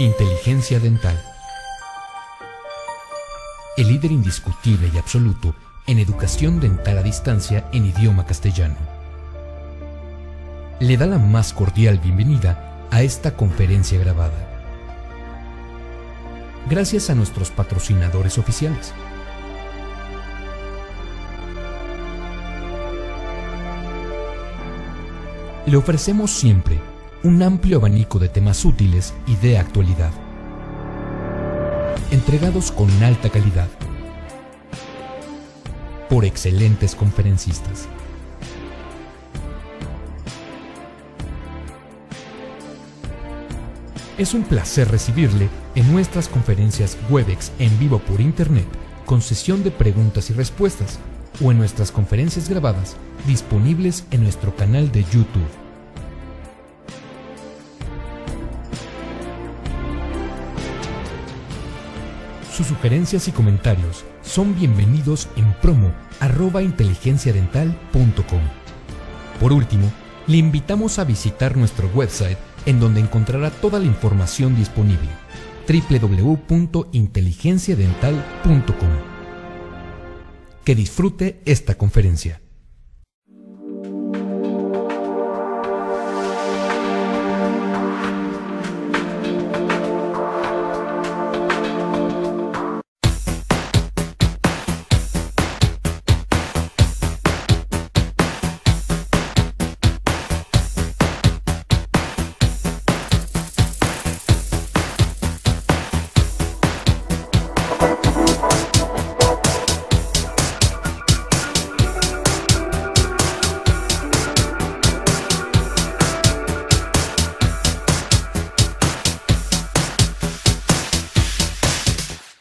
Inteligencia dental. El líder indiscutible y absoluto en educación dental a distancia en idioma castellano. Le da la más cordial bienvenida a esta conferencia grabada. Gracias a nuestros patrocinadores oficiales. Le ofrecemos siempre un amplio abanico de temas útiles y de actualidad, entregados con alta calidad, por excelentes conferencistas. Es un placer recibirle en nuestras conferencias Webex en vivo por Internet, con sesión de preguntas y respuestas, o en nuestras conferencias grabadas disponibles en nuestro canal de YouTube. Sus sugerencias y comentarios son bienvenidos en promo@inteligenciadental.com. Por último, le invitamos a visitar nuestro website, en donde encontrará toda la información disponible: www.inteligenciadental.com. Que disfrute esta conferencia.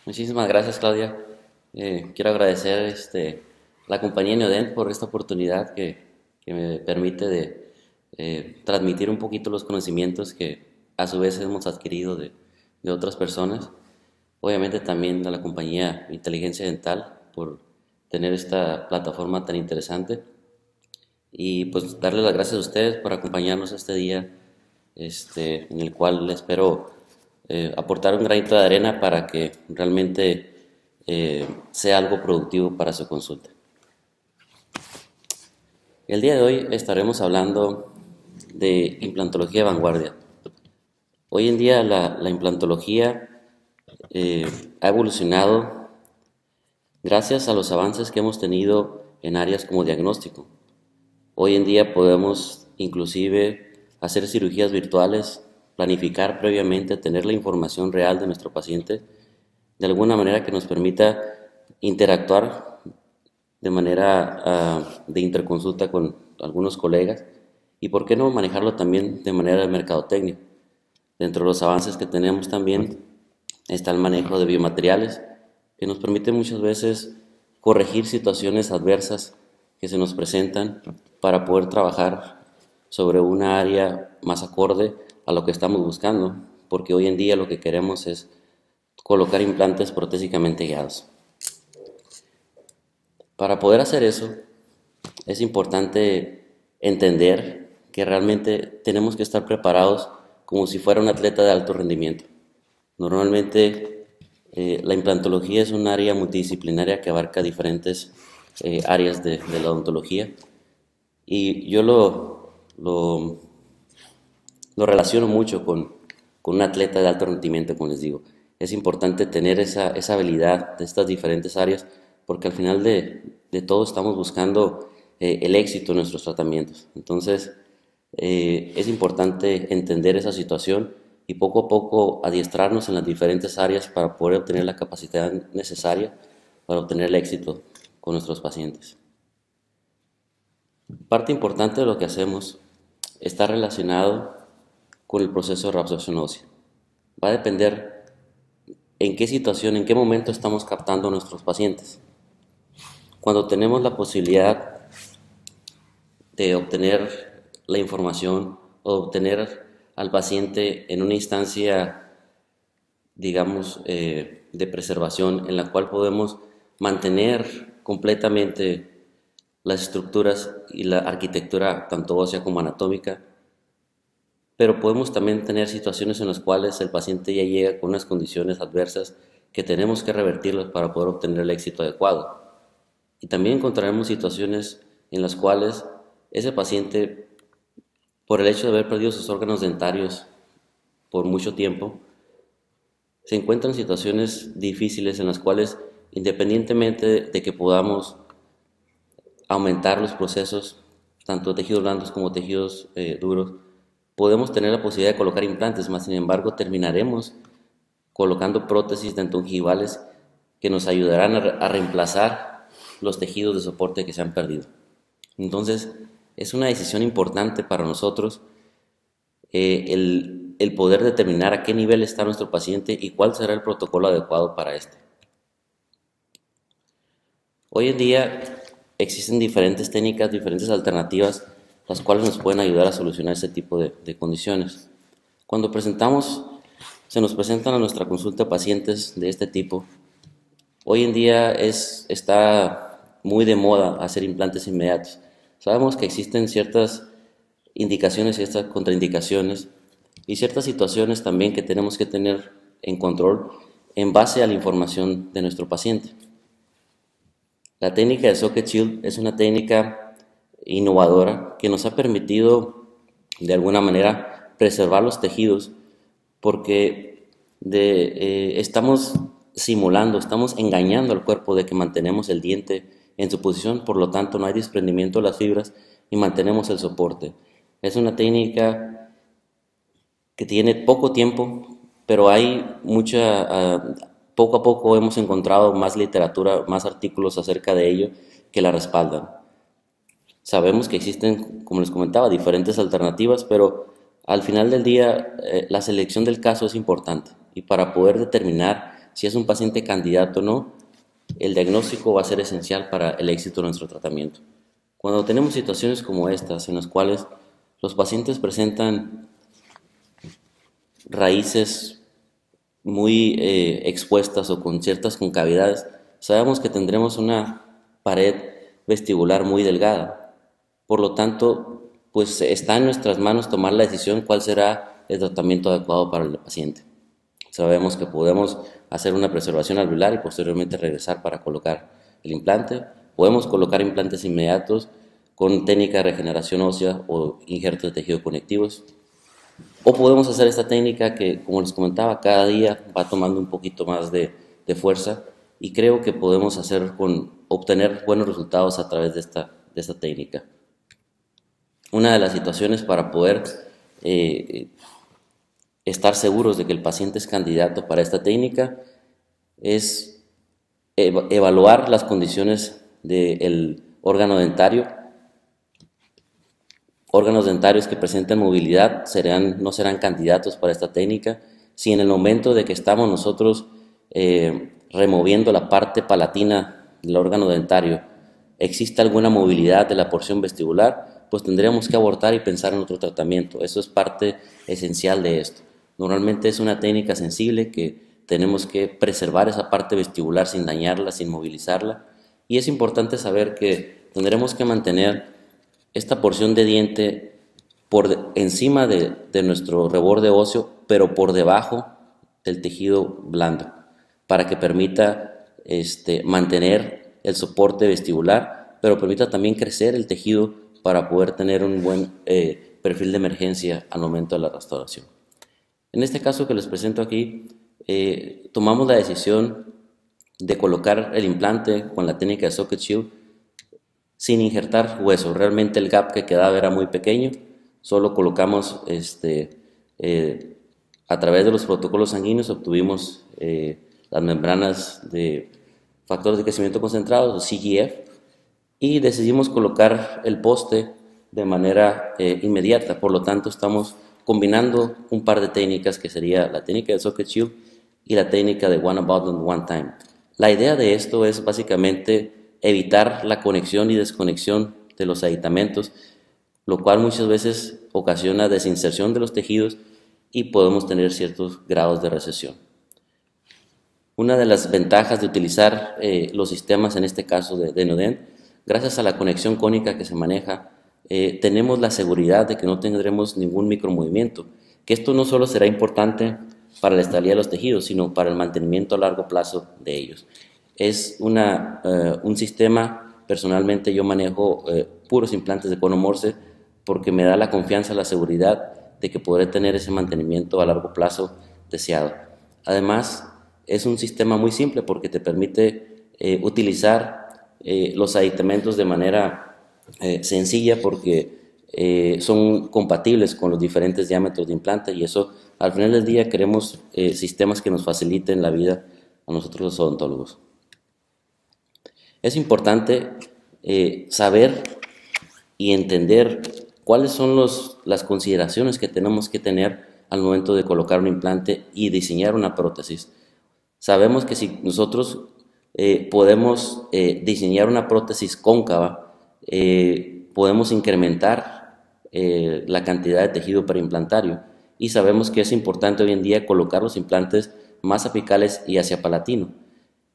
Muchísimas gracias, Claudia. Quiero agradecer la compañía Neodent por esta oportunidad que me permite de transmitir un poquito los conocimientos que a su vez hemos adquirido de otras personas. Obviamente también a la compañía Inteligencia Dental por tener esta plataforma tan interesante, y pues darles las gracias a ustedes por acompañarnos este día, en el cual espero aportar un granito de arena para que realmente sea algo productivo para su consulta. El día de hoy estaremos hablando de implantología de vanguardia. Hoy en día la implantología ha evolucionado gracias a los avances que hemos tenido en áreas como diagnóstico. Hoy en día podemos inclusive hacer cirugías virtuales, planificar previamente, tener la información real de nuestro paciente, de alguna manera que nos permita interactuar de manera de interconsulta con algunos colegas, y por qué no manejarlo también de manera de mercadotecnia. Dentro de los avances que tenemos también está el manejo de biomateriales, que nos permite muchas veces corregir situaciones adversas que se nos presentan para poder trabajar sobre una área más acorde a lo que estamos buscando, porque hoy en día lo que queremos es colocar implantes protésicamente guiados. Para poder hacer eso, es importante entender que realmente tenemos que estar preparados como si fuera un atleta de alto rendimiento. Normalmente la implantología es un área multidisciplinaria que abarca diferentes áreas de la odontología, y yo lo relaciono mucho con un atleta de alto rendimiento, como les digo. Es importante tener esa habilidad de estas diferentes áreas, porque al final de todo estamos buscando el éxito en nuestros tratamientos. Entonces, es importante entender esa situación y poco a poco adiestrarnos en las diferentes áreas para poder obtener la capacidad necesaria para obtener el éxito con nuestros pacientes. Parte importante de lo que hacemos está relacionado con el proceso de reabsorción ósea. Va a depender en qué situación, en qué momento estamos captando a nuestros pacientes. Cuando tenemos la posibilidad de obtener la información o obtener al paciente en una instancia, digamos, de preservación, en la cual podemos mantener completamente las estructuras y la arquitectura tanto ósea como anatómica, pero podemos también tener situaciones en las cuales el paciente ya llega con unas condiciones adversas que tenemos que revertirlas para poder obtener el éxito adecuado. Y también encontraremos situaciones en las cuales ese paciente, por el hecho de haber perdido sus órganos dentarios por mucho tiempo, se encuentra en situaciones difíciles en las cuales, independientemente de que podamos aumentar los procesos, tanto tejidos blandos como tejidos duros, podemos tener la posibilidad de colocar implantes, más sin embargo terminaremos colocando prótesis dentongivales que nos ayudarán a reemplazar los tejidos de soporte que se han perdido. Entonces, es una decisión importante para nosotros el poder determinar a qué nivel está nuestro paciente y cuál será el protocolo adecuado para este. Hoy en día existen diferentes técnicas, diferentes alternativas, las cuales nos pueden ayudar a solucionar este tipo de condiciones. Cuando se nos presentan a nuestra consulta pacientes de este tipo, hoy en día está muy de moda hacer implantes inmediatos. Sabemos que existen ciertas indicaciones y ciertas contraindicaciones y ciertas situaciones también que tenemos que tener en control en base a la información de nuestro paciente. La técnica de Socket Shield es una técnica innovadora que nos ha permitido de alguna manera preservar los tejidos porque estamos simulando, estamos engañando al cuerpo de que mantenemos el diente en su posición, por lo tanto no hay desprendimiento de las fibras y mantenemos el soporte. Es una técnica que tiene poco tiempo, pero hay poco a poco hemos encontrado más literatura, más artículos acerca de ello que la respaldan. Sabemos que existen, como les comentaba, diferentes alternativas, pero al final del día la selección del caso es importante y para poder determinar si es un paciente candidato o no, el diagnóstico va a ser esencial para el éxito de nuestro tratamiento. Cuando tenemos situaciones como estas, en las cuales los pacientes presentan raíces muy expuestas o con ciertas concavidades, sabemos que tendremos una pared vestibular muy delgada. Por lo tanto, pues está en nuestras manos tomar la decisión cuál será el tratamiento adecuado para el paciente. Sabemos que podemos hacer una preservación alveolar y posteriormente regresar para colocar el implante. Podemos colocar implantes inmediatos con técnica de regeneración ósea o injertos de tejido conectivos. O podemos hacer esta técnica que, como les comentaba, cada día va tomando un poquito más de fuerza y creo que podemos obtener buenos resultados a través de esta técnica. Una de las situaciones para poder estar seguros de que el paciente es candidato para esta técnica es evaluar las condiciones del órgano dentario. Órganos dentarios que presenten movilidad no serán candidatos para esta técnica. Si en el momento de que estamos nosotros removiendo la parte palatina del órgano dentario existe alguna movilidad de la porción vestibular, pues tendríamos que abortar y pensar en otro tratamiento. Eso es parte esencial de esto. Normalmente es una técnica sensible que tenemos que preservar esa parte vestibular sin dañarla, sin movilizarla. Y es importante saber que tendremos que mantener esta porción de diente por encima de nuestro reborde óseo, pero por debajo del tejido blando, para que permita mantener el soporte vestibular, pero permita también crecer el tejido para poder tener un buen perfil de emergencia al momento de la restauración. En este caso que les presento aquí, tomamos la decisión de colocar el implante con la técnica de Socket Shield sin injertar hueso. Realmente el gap que quedaba era muy pequeño, solo colocamos a través de los protocolos sanguíneos obtuvimos las membranas de factores de crecimiento concentrados, o CGF, y decidimos colocar el poste de manera inmediata. Por lo tanto, estamos combinando un par de técnicas que sería la técnica de Socket Shield y la técnica de One Abutment One Time. La idea de esto es básicamente evitar la conexión y desconexión de los aditamentos, lo cual muchas veces ocasiona desinserción de los tejidos y podemos tener ciertos grados de recesión. Una de las ventajas de utilizar los sistemas, en este caso de Neodent, gracias a la conexión cónica que se maneja, tenemos la seguridad de que no tendremos ningún micromovimiento, que esto no solo será importante para la estabilidad de los tejidos, sino para el mantenimiento a largo plazo de ellos. Es un sistema, personalmente yo manejo puros implantes de cono Morse porque me da la confianza, la seguridad de que podré tener ese mantenimiento a largo plazo deseado. Además, es un sistema muy simple porque te permite utilizar los aditamentos de manera sencilla porque son compatibles con los diferentes diámetros de implante, y eso al final del día queremos sistemas que nos faciliten la vida a nosotros los odontólogos. Es importante saber y entender cuáles son las consideraciones que tenemos que tener al momento de colocar un implante y diseñar una prótesis. Sabemos que si nosotros podemos diseñar una prótesis cóncava, podemos incrementar la cantidad de tejido periimplantario, y sabemos que es importante hoy en día colocar los implantes más apicales y hacia palatino.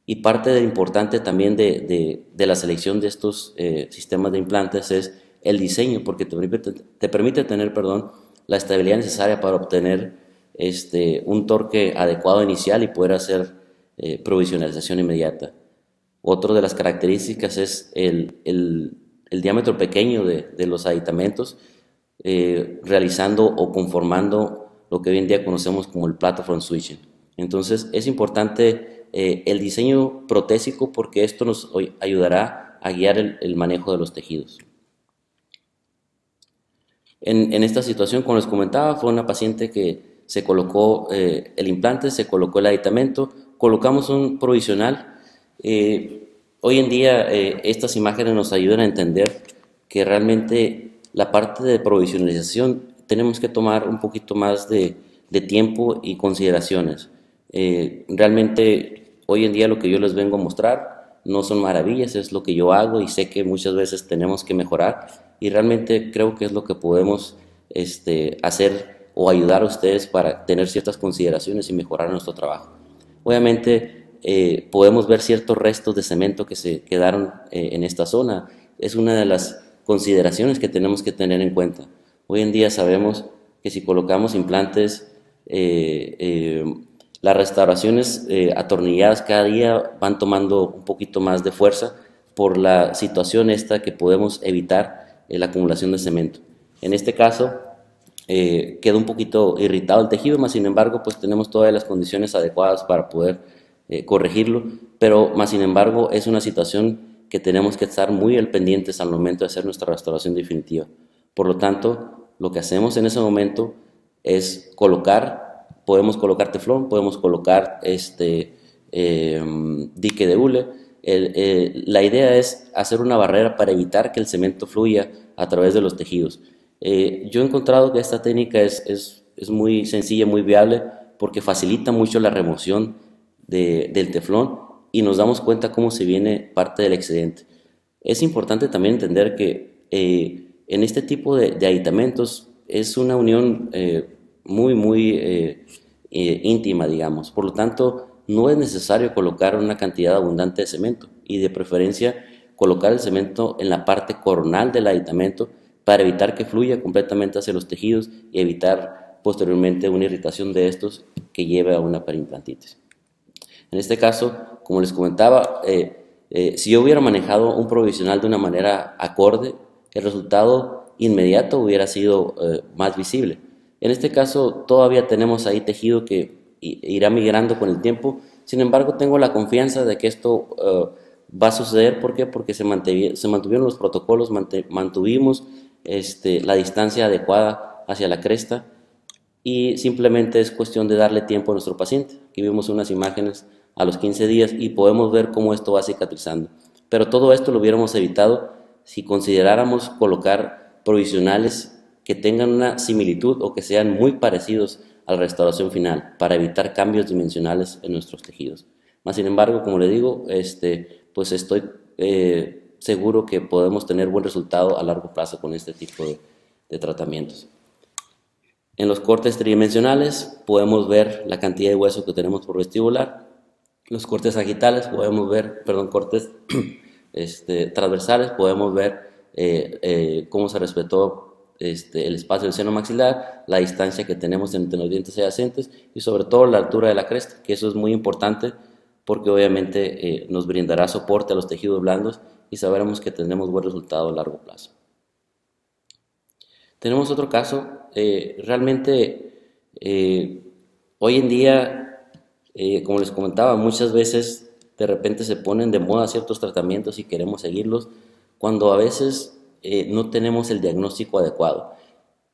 Y parte de importante también de la selección de estos sistemas de implantes es el diseño, porque te permite tener la estabilidad necesaria para obtener un torque adecuado inicial y poder hacer provisionalización inmediata. Otra de las características es el diámetro pequeño de los aditamentos, realizando o conformando lo que hoy en día conocemos como el platform switching. Entonces es importante el diseño protésico porque esto nos ayudará a guiar el manejo de los tejidos. En esta situación, como les comentaba, fue una paciente que se colocó el implante, se colocó el aditamento, colocamos un provisional. Hoy en día estas imágenes nos ayudan a entender que realmente la parte de provisionalización tenemos que tomar un poquito más de tiempo y consideraciones. Realmente hoy en día lo que yo les vengo a mostrar no son maravillas, es lo que yo hago y sé que muchas veces tenemos que mejorar, y realmente creo que es lo que podemos hacer o ayudar a ustedes para tener ciertas consideraciones y mejorar nuestro trabajo. Obviamente podemos ver ciertos restos de cemento que se quedaron en esta zona. Es una de las consideraciones que tenemos que tener en cuenta. Hoy en día sabemos que si colocamos implantes, las restauraciones atornilladas cada día van tomando un poquito más de fuerza por la situación esta que podemos evitar la acumulación de cemento. En este caso queda un poquito irritado el tejido, más sin embargo pues tenemos todas las condiciones adecuadas para poder corregirlo, pero más sin embargo es una situación que tenemos que estar muy al pendientes al momento de hacer nuestra restauración definitiva. Por lo tanto, lo que hacemos en ese momento es podemos colocar teflón, podemos colocar dique de hule. La idea es hacer una barrera para evitar que el cemento fluya a través de los tejidos. Yo he encontrado que esta técnica es muy sencilla, muy viable, porque facilita mucho la remoción del teflón y nos damos cuenta cómo se viene parte del excedente. Es importante también entender que en este tipo de aditamentos es una unión muy íntima, digamos. Por lo tanto, no es necesario colocar una cantidad abundante de cemento, y de preferencia colocar el cemento en la parte coronal del aditamento para evitar que fluya completamente hacia los tejidos y evitar posteriormente una irritación de estos que lleve a una periimplantitis. En este caso, como les comentaba, si yo hubiera manejado un provisional de una manera acorde, el resultado inmediato hubiera sido más visible. En este caso todavía tenemos ahí tejido que irá migrando con el tiempo. Sin embargo, tengo la confianza de que esto va a suceder. ¿Por qué? Porque se mantuvieron los protocolos, mantuvimos la distancia adecuada hacia la cresta, y simplemente es cuestión de darle tiempo a nuestro paciente. Aquí vemos unas imágenes a los 15 días y podemos ver cómo esto va cicatrizando. Pero todo esto lo hubiéramos evitado si consideráramos colocar provisionales que tengan una similitud o que sean muy parecidos a la restauración final, para evitar cambios dimensionales en nuestros tejidos. Más sin embargo, como le digo, pues estoy seguro que podemos tener buen resultado a largo plazo con este tipo de tratamientos. En los cortes tridimensionales podemos ver la cantidad de hueso que tenemos por vestibular. Los cortes sagittales podemos ver, cortes transversales, podemos ver cómo se respetó el espacio del seno maxilar, la distancia que tenemos entre los dientes adyacentes y sobre todo la altura de la cresta, que eso es muy importante porque obviamente nos brindará soporte a los tejidos blandos y sabremos que tendremos buen resultado a largo plazo. Tenemos otro caso, realmente hoy en día, como les comentaba, muchas veces de repente se ponen de moda ciertos tratamientos y queremos seguirlos, cuando a veces no tenemos el diagnóstico adecuado.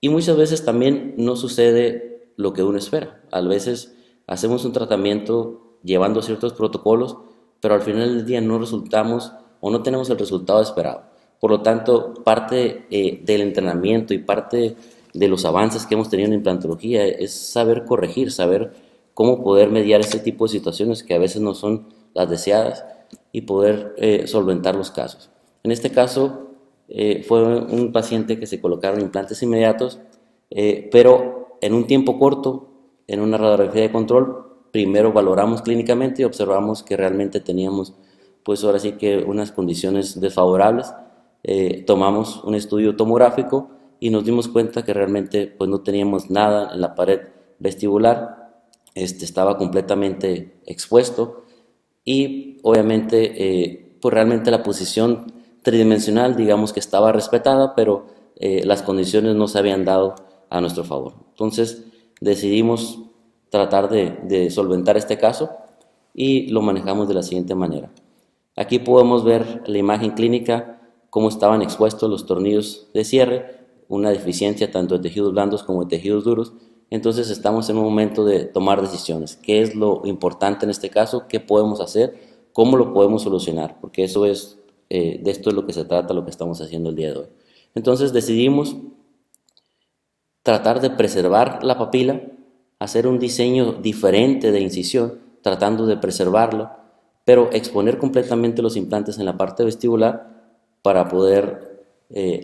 Y muchas veces también no sucede lo que uno espera. A veces hacemos un tratamiento llevando ciertos protocolos, pero al final del día no resultamos o no tenemos el resultado esperado. Por lo tanto, parte del entrenamiento y parte de los avances que hemos tenido en implantología es saber corregir, saber cómo poder mediar este tipo de situaciones que a veces no son las deseadas y poder solventar los casos. En este caso fue un paciente que se colocaron implantes inmediatos, pero en un tiempo corto, en una radiografía de control, primero valoramos clínicamente y observamos que realmente teníamos, pues ahora sí que unas condiciones desfavorables. Tomamos un estudio tomográfico y nos dimos cuenta que realmente pues no teníamos nada en la pared vestibular, estaba completamente expuesto y obviamente pues realmente la posición tridimensional digamos que estaba respetada, pero las condiciones no se habían dado a nuestro favor. Entonces decidimos tratar de solventar este caso y lo manejamos de la siguiente manera. Aquí podemos ver la imagen clínica, cómo estaban expuestos los tornillos de cierre, una deficiencia tanto de tejidos blandos como de tejidos duros. Entonces estamos en un momento de tomar decisiones. ¿Qué es lo importante en este caso? ¿Qué podemos hacer? ¿Cómo lo podemos solucionar? Porque eso es, de esto es lo que se trata, lo que estamos haciendo el día de hoy. Entonces decidimos tratar de preservar la papila, hacer un diseño diferente de incisión, tratando de preservarlo, pero exponer completamente los implantes en la parte vestibular para poder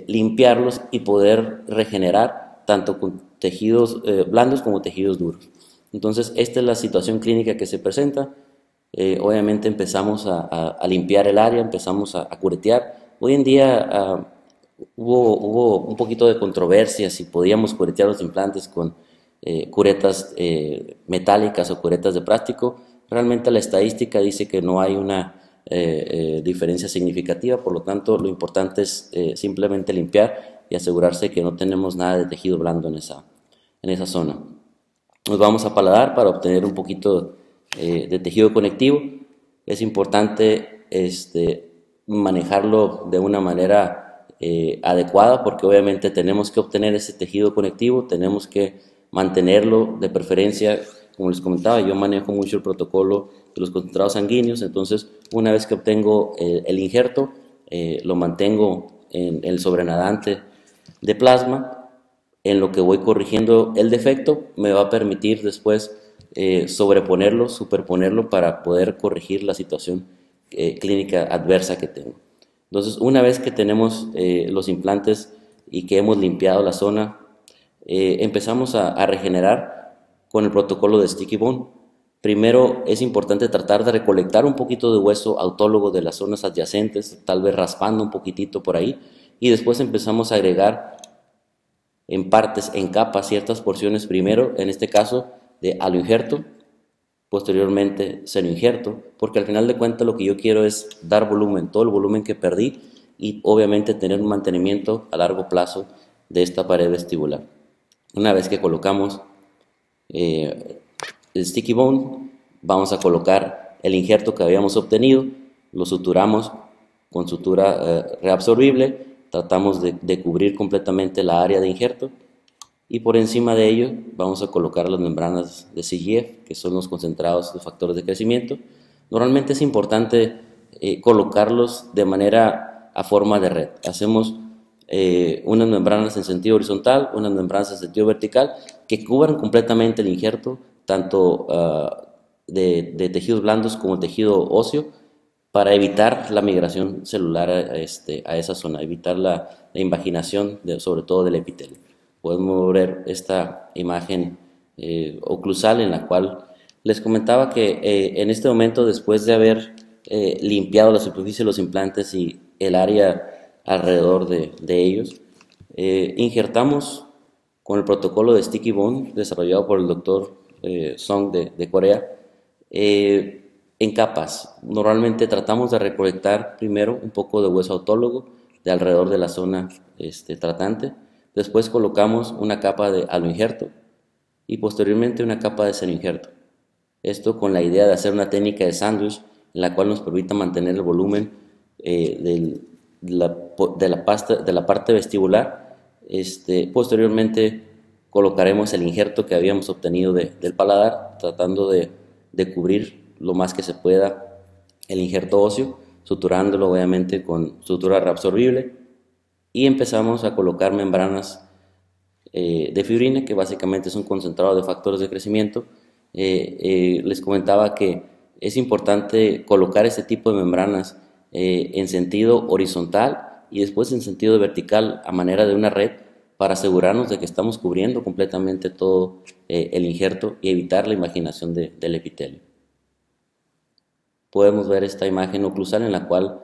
limpiarlos y poder regenerar tanto con tejidos blandos como tejidos duros. Entonces esta es la situación clínica que se presenta. Obviamente empezamos a limpiar el área, empezamos a curetear. Hoy en día hubo un poquito de controversia si podíamos curetear los implantes con curetas metálicas o curetas de plástico. Realmente la estadística dice que no hay una diferencia significativa, por lo tanto lo importante es simplemente limpiar y asegurarse que no tenemos nada de tejido blando en esa zona. Nos vamos a paladar para obtener un poquito de tejido conectivo. Es importante manejarlo de una manera adecuada porque obviamente tenemos que obtener ese tejido conectivo, tenemos que mantenerlo de preferencia. Como les comentaba, yo manejo mucho el protocolo de los concentrados sanguíneos, entonces una vez que obtengo el injerto, lo mantengo en el sobrenadante de plasma, en lo que voy corrigiendo el defecto, me va a permitir después sobreponerlo, superponerlo para poder corregir la situación clínica adversa que tengo. Entonces, una vez que tenemos los implantes y que hemos limpiado la zona, empezamos a regenerar con el protocolo de Sticky Bone. Primero es importante tratar de recolectar un poquito de hueso autólogo de las zonas adyacentes, tal vez raspando un poquitito por ahí, y después empezamos a agregar en partes, en capas, ciertas porciones primero, en este caso de aloinjerto, posteriormente senoinjerto, porque al final de cuentas lo que yo quiero es dar volumen, todo el volumen que perdí, y obviamente tener un mantenimiento a largo plazo de esta pared vestibular. Una vez que colocamos el Sticky Bone, vamos a colocar el injerto que habíamos obtenido, lo suturamos con sutura reabsorbible, tratamos de cubrir completamente la área de injerto y por encima de ello vamos a colocar las membranas de CGF, que son los concentrados de factores de crecimiento. Normalmente es importante colocarlos de manera a forma de red. Hacemos unas membranas en sentido horizontal, unas membranas en sentido vertical, que cubran completamente el injerto, tanto de tejidos blandos como tejido óseo, para evitar la migración celular a esa zona, evitar la invaginación, sobre todo del epitelio. Podemos ver esta imagen oclusal en la cual les comentaba que en este momento, después de haber limpiado la superficie de los implantes y el área alrededor de ellos. Injertamos con el protocolo de Sticky Bone desarrollado por el doctor Song de Corea, en capas. Normalmente tratamos de recolectar primero un poco de hueso autólogo de alrededor de la zona tratante, después colocamos una capa de aloinjerto y posteriormente una capa de senoinjerto. Esto con la idea de hacer una técnica de sándwich en la cual nos permita mantener el volumen de la parte vestibular. Posteriormente colocaremos el injerto que habíamos obtenido del paladar, tratando de cubrir lo más que se pueda el injerto óseo, suturándolo obviamente con sutura reabsorbible, y empezamos a colocar membranas de fibrina, que básicamente es un concentrado de factores de crecimiento. Les comentaba que es importante colocar este tipo de membranas en sentido horizontal y después en sentido vertical a manera de una red, para asegurarnos de que estamos cubriendo completamente todo el injerto y evitar la imaginación del epitelio. Podemos ver esta imagen oclusal en la cual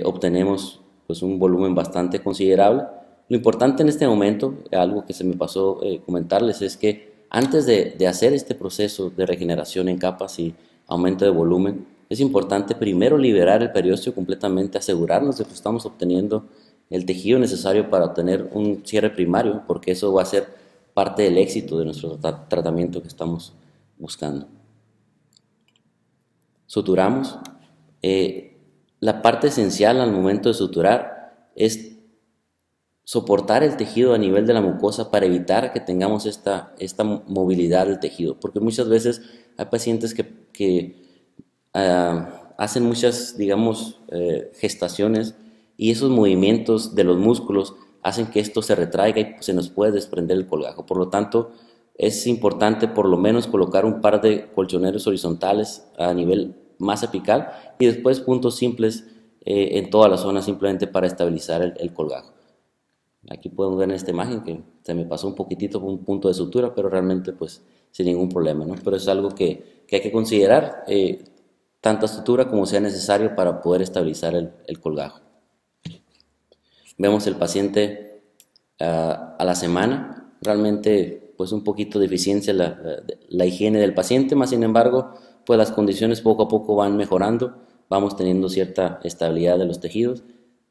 obtenemos pues, un volumen bastante considerable. Lo importante en este momento, algo que se me pasó comentarles, es que antes de hacer este proceso de regeneración en capas y aumento de volumen, es importante primero liberar el periósteo completamente, asegurarnos de que estamos obteniendo el tejido necesario para obtener un cierre primario, porque eso va a ser parte del éxito de nuestro tratamiento que estamos buscando. Suturamos. La parte esencial al momento de suturar es soportar el tejido a nivel de la mucosa para evitar que tengamos esta movilidad del tejido, porque muchas veces hay pacientes que hacen muchas, digamos, gestaciones, y esos movimientos de los músculos hacen que esto se retraiga y se nos puede desprender el colgajo. Por lo tanto, es importante por lo menos colocar un par de colchoneros horizontales a nivel más apical y después puntos simples en toda la zona, simplemente para estabilizar el colgajo. Aquí podemos ver en esta imagen que se me pasó un poquitito por un punto de sutura, pero realmente pues sin ningún problema, ¿no? Pero es algo que hay que considerar, tanta sutura como sea necesario para poder estabilizar el colgajo. Vemos el paciente a la semana, realmente pues un poquito de deficiencia la higiene del paciente, más sin embargo pues las condiciones poco a poco van mejorando, vamos teniendo cierta estabilidad de los tejidos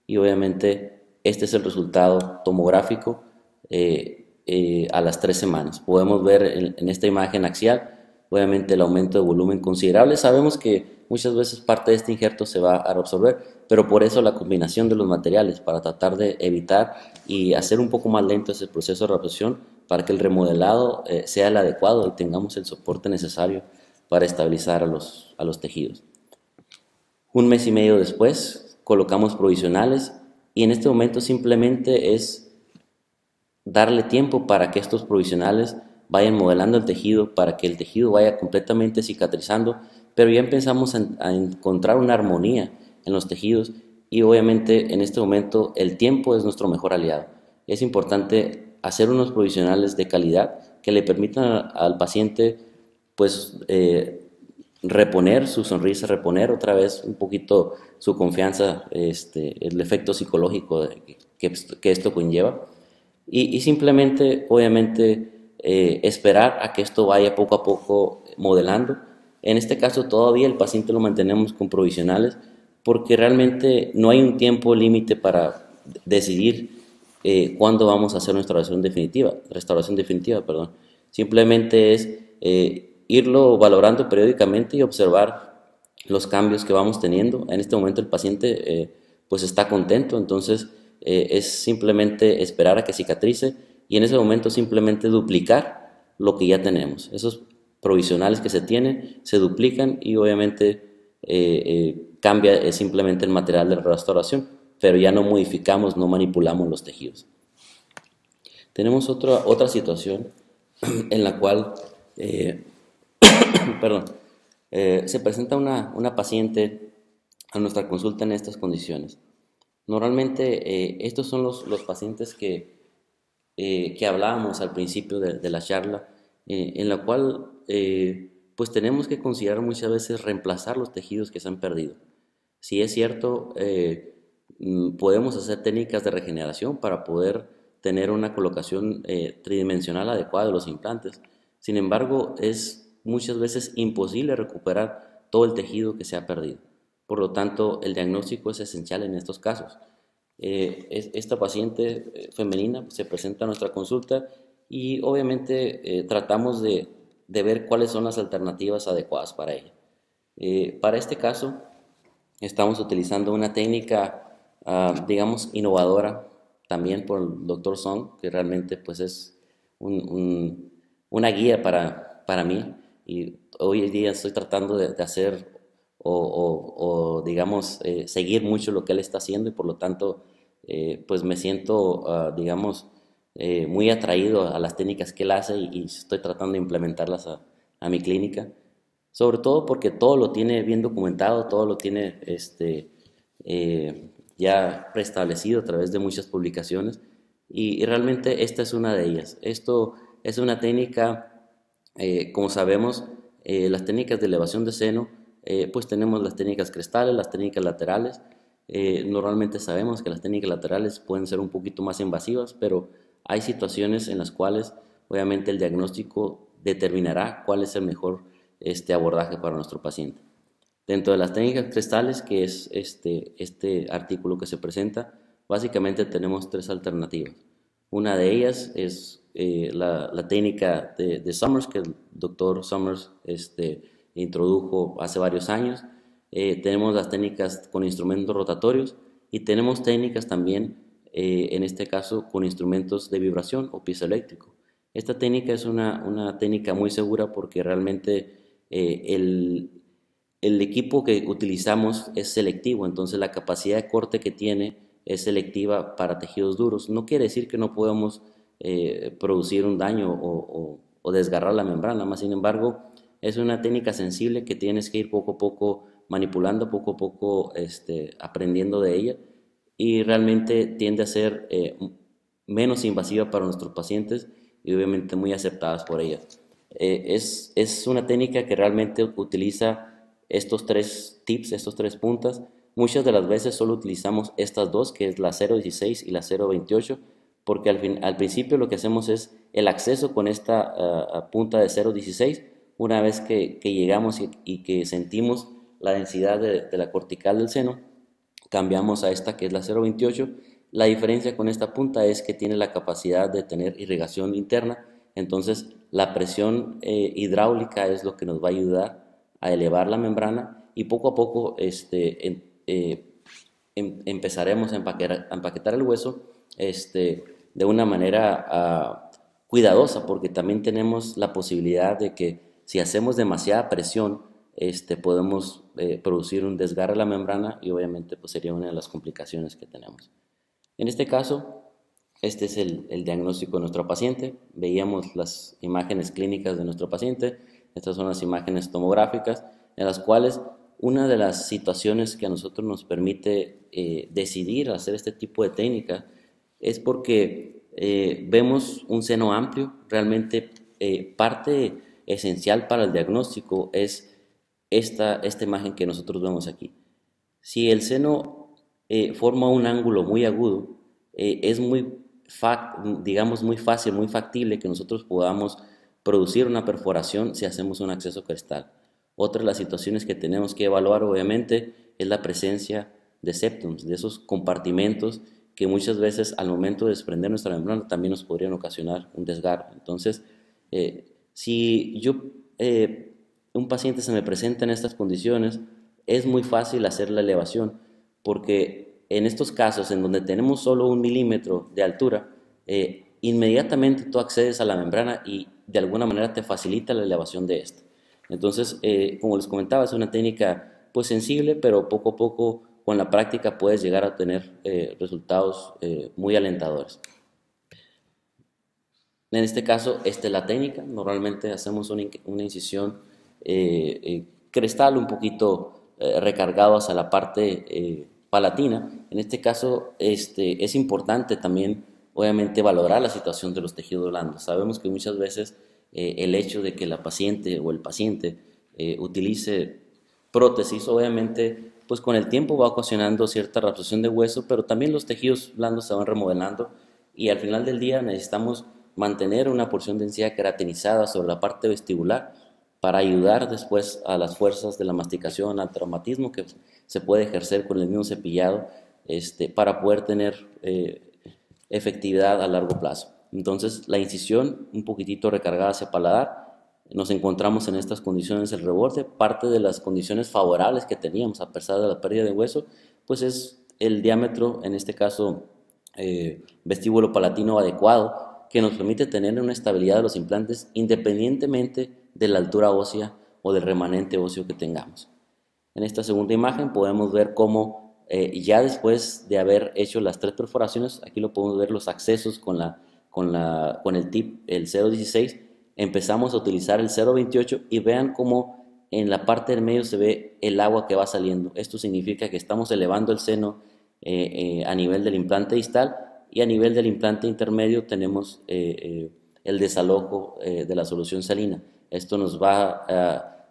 y obviamente este es el resultado tomográfico a las 3 semanas. Podemos ver en esta imagen axial obviamente el aumento de volumen considerable. Sabemos que muchas veces parte de este injerto se va a reabsorber, pero por eso la combinación de los materiales, para tratar de evitar y hacer un poco más lento ese proceso de reabsorción, para que el remodelado sea el adecuado y tengamos el soporte necesario para estabilizar a los tejidos. 1 mes y medio después colocamos provisionales y en este momento simplemente es darle tiempo para que estos provisionales vayan modelando el tejido, para que el tejido vaya completamente cicatrizando, pero ya empezamos a encontrar una armonía en los tejidos y obviamente en este momento el tiempo es nuestro mejor aliado. Es importante hacer unos provisionales de calidad que le permitan al paciente pues reponer su sonrisa, reponer otra vez un poquito su confianza, el efecto psicológico que esto conlleva y simplemente obviamente esperar a que esto vaya poco a poco modelando. En este caso todavía el paciente lo mantenemos con provisionales porque realmente no hay un tiempo límite para decidir cuándo vamos a hacer nuestra restauración definitiva, perdón. Simplemente es irlo valorando periódicamente y observar los cambios que vamos teniendo. En este momento el paciente pues está contento, entonces es simplemente esperar a que cicatrice y en ese momento simplemente duplicar lo que ya tenemos. Esos provisionales que se tienen se duplican y obviamente cambia simplemente el material de la restauración, pero ya no modificamos, no manipulamos los tejidos. Tenemos otra situación en la cual se presenta una paciente a nuestra consulta en estas condiciones. Normalmente estos son los pacientes que hablábamos al principio de la charla, en la cual pues tenemos que considerar muchas veces reemplazar los tejidos que se han perdido. Si es cierto, Podemos hacer técnicas de regeneración para poder tener una colocación tridimensional adecuada de los implantes. Sin embargo, es muchas veces imposible recuperar todo el tejido que se ha perdido. Por lo tanto, el diagnóstico es esencial en estos casos. Esta paciente femenina se presenta a nuestra consulta y obviamente tratamos de ver cuáles son las alternativas adecuadas para ella. Para este caso, estamos utilizando una técnica, digamos, innovadora también por el Dr. Song, que realmente pues es una guía para mí, y hoy en día estoy tratando de hacer digamos, seguir mucho lo que él está haciendo, y por lo tanto pues me siento, digamos, muy atraído a las técnicas que él hace, y estoy tratando de implementarlas a mi clínica. Sobre todo porque todo lo tiene bien documentado, todo lo tiene ya preestablecido a través de muchas publicaciones, y realmente esta es una de ellas. Esto es una técnica, como sabemos, las técnicas de elevación de seno, pues tenemos las técnicas crestales, las técnicas laterales. Normalmente sabemos que las técnicas laterales pueden ser un poquito más invasivas, pero hay situaciones en las cuales obviamente el diagnóstico determinará cuál es el mejor abordaje para nuestro paciente. Dentro de las técnicas crestales, que es este artículo que se presenta, básicamente tenemos tres alternativas. Una de ellas es la técnica de Summers, que el doctor Summers introdujo hace varios años. Tenemos las técnicas con instrumentos rotatorios, y tenemos técnicas también, en este caso, con instrumentos de vibración o piezoeléctrico. Esta técnica es una técnica muy segura porque realmente el equipo que utilizamos es selectivo, entonces la capacidad de corte que tiene es selectiva para tejidos duros. No quiere decir que no podamos producir un daño o desgarrar la membrana, más sin embargo es una técnica sensible que tienes que ir poco a poco manipulando, poco a poco aprendiendo de ella, y realmente tiende a ser menos invasiva para nuestros pacientes y obviamente muy aceptadas por ella. Es una técnica que realmente utiliza estos tres tips, estos tres puntas. Muchas de las veces solo utilizamos estas dos, que es la 0.16 y la 0.28, porque al principio lo que hacemos es el acceso con esta punta de 0.16. Una vez que llegamos y que sentimos la densidad de la cortical del seno, cambiamos a esta, que es la 0.28. La diferencia con esta punta es que tiene la capacidad de tener irrigación interna, entonces la presión hidráulica es lo que nos va a ayudar a elevar la membrana, y poco a poco empezaremos a empaquetar el hueso de una manera cuidadosa, porque también tenemos la posibilidad de que si hacemos demasiada presión podemos producir un desgarre de la membrana, y obviamente pues sería una de las complicaciones que tenemos. En este caso, este es el diagnóstico de nuestro paciente. Veíamos las imágenes clínicas de nuestro paciente. Estas son las imágenes tomográficas, en las cuales una de las situaciones que a nosotros nos permite decidir hacer este tipo de técnica es porque vemos un seno amplio. Realmente parte esencial para el diagnóstico es esta imagen que nosotros vemos aquí. Si el seno forma un ángulo muy agudo, es digamos muy fácil, muy factible que nosotros podamos producir una perforación si hacemos un acceso crestal. Otra de las situaciones que tenemos que evaluar obviamente es la presencia de septums, de esos compartimentos que muchas veces al momento de desprender nuestra membrana también nos podrían ocasionar un desgarro. Entonces, si un paciente se me presenta en estas condiciones, es muy fácil hacer la elevación, porque en estos casos en donde tenemos solo 1 milímetro de altura, inmediatamente tú accedes a la membrana y de alguna manera te facilita la elevación de esta. Entonces, como les comentaba, es una técnica pues sensible, pero poco a poco con la práctica puedes llegar a tener resultados muy alentadores. En este caso, esta es la técnica. Normalmente hacemos una incisión crestal un poquito recargado hacia la parte palatina. En este caso, es importante también, obviamente, valorar la situación de los tejidos blandos. Sabemos que muchas veces el hecho de que la paciente o el paciente utilice prótesis, obviamente pues con el tiempo va ocasionando cierta reabsorción de hueso, pero también los tejidos blandos se van remodelando y al final del día necesitamos mantener una porción de encía queratinizada sobre la parte vestibular para ayudar después a las fuerzas de la masticación, al traumatismo que se puede ejercer con el mismo cepillado, para poder tener efectividad a largo plazo. Entonces la incisión un poquitito recargada hacia paladar, nos encontramos en estas condiciones del reborde. Parte de las condiciones favorables que teníamos a pesar de la pérdida de hueso, pues es el diámetro, en este caso vestíbulo palatino adecuado, que nos permite tener una estabilidad de los implantes independientemente de la altura ósea o del remanente óseo que tengamos. En esta segunda imagen podemos ver cómo ya después de haber hecho las 3 perforaciones, aquí lo podemos ver los accesos con el tip, el 0.16, empezamos a utilizar el 0.28 y vean cómo en la parte del medio se ve el agua que va saliendo. Esto significa que estamos elevando el seno a nivel del implante distal, y a nivel del implante intermedio tenemos el desalojo de la solución salina. Esto nos va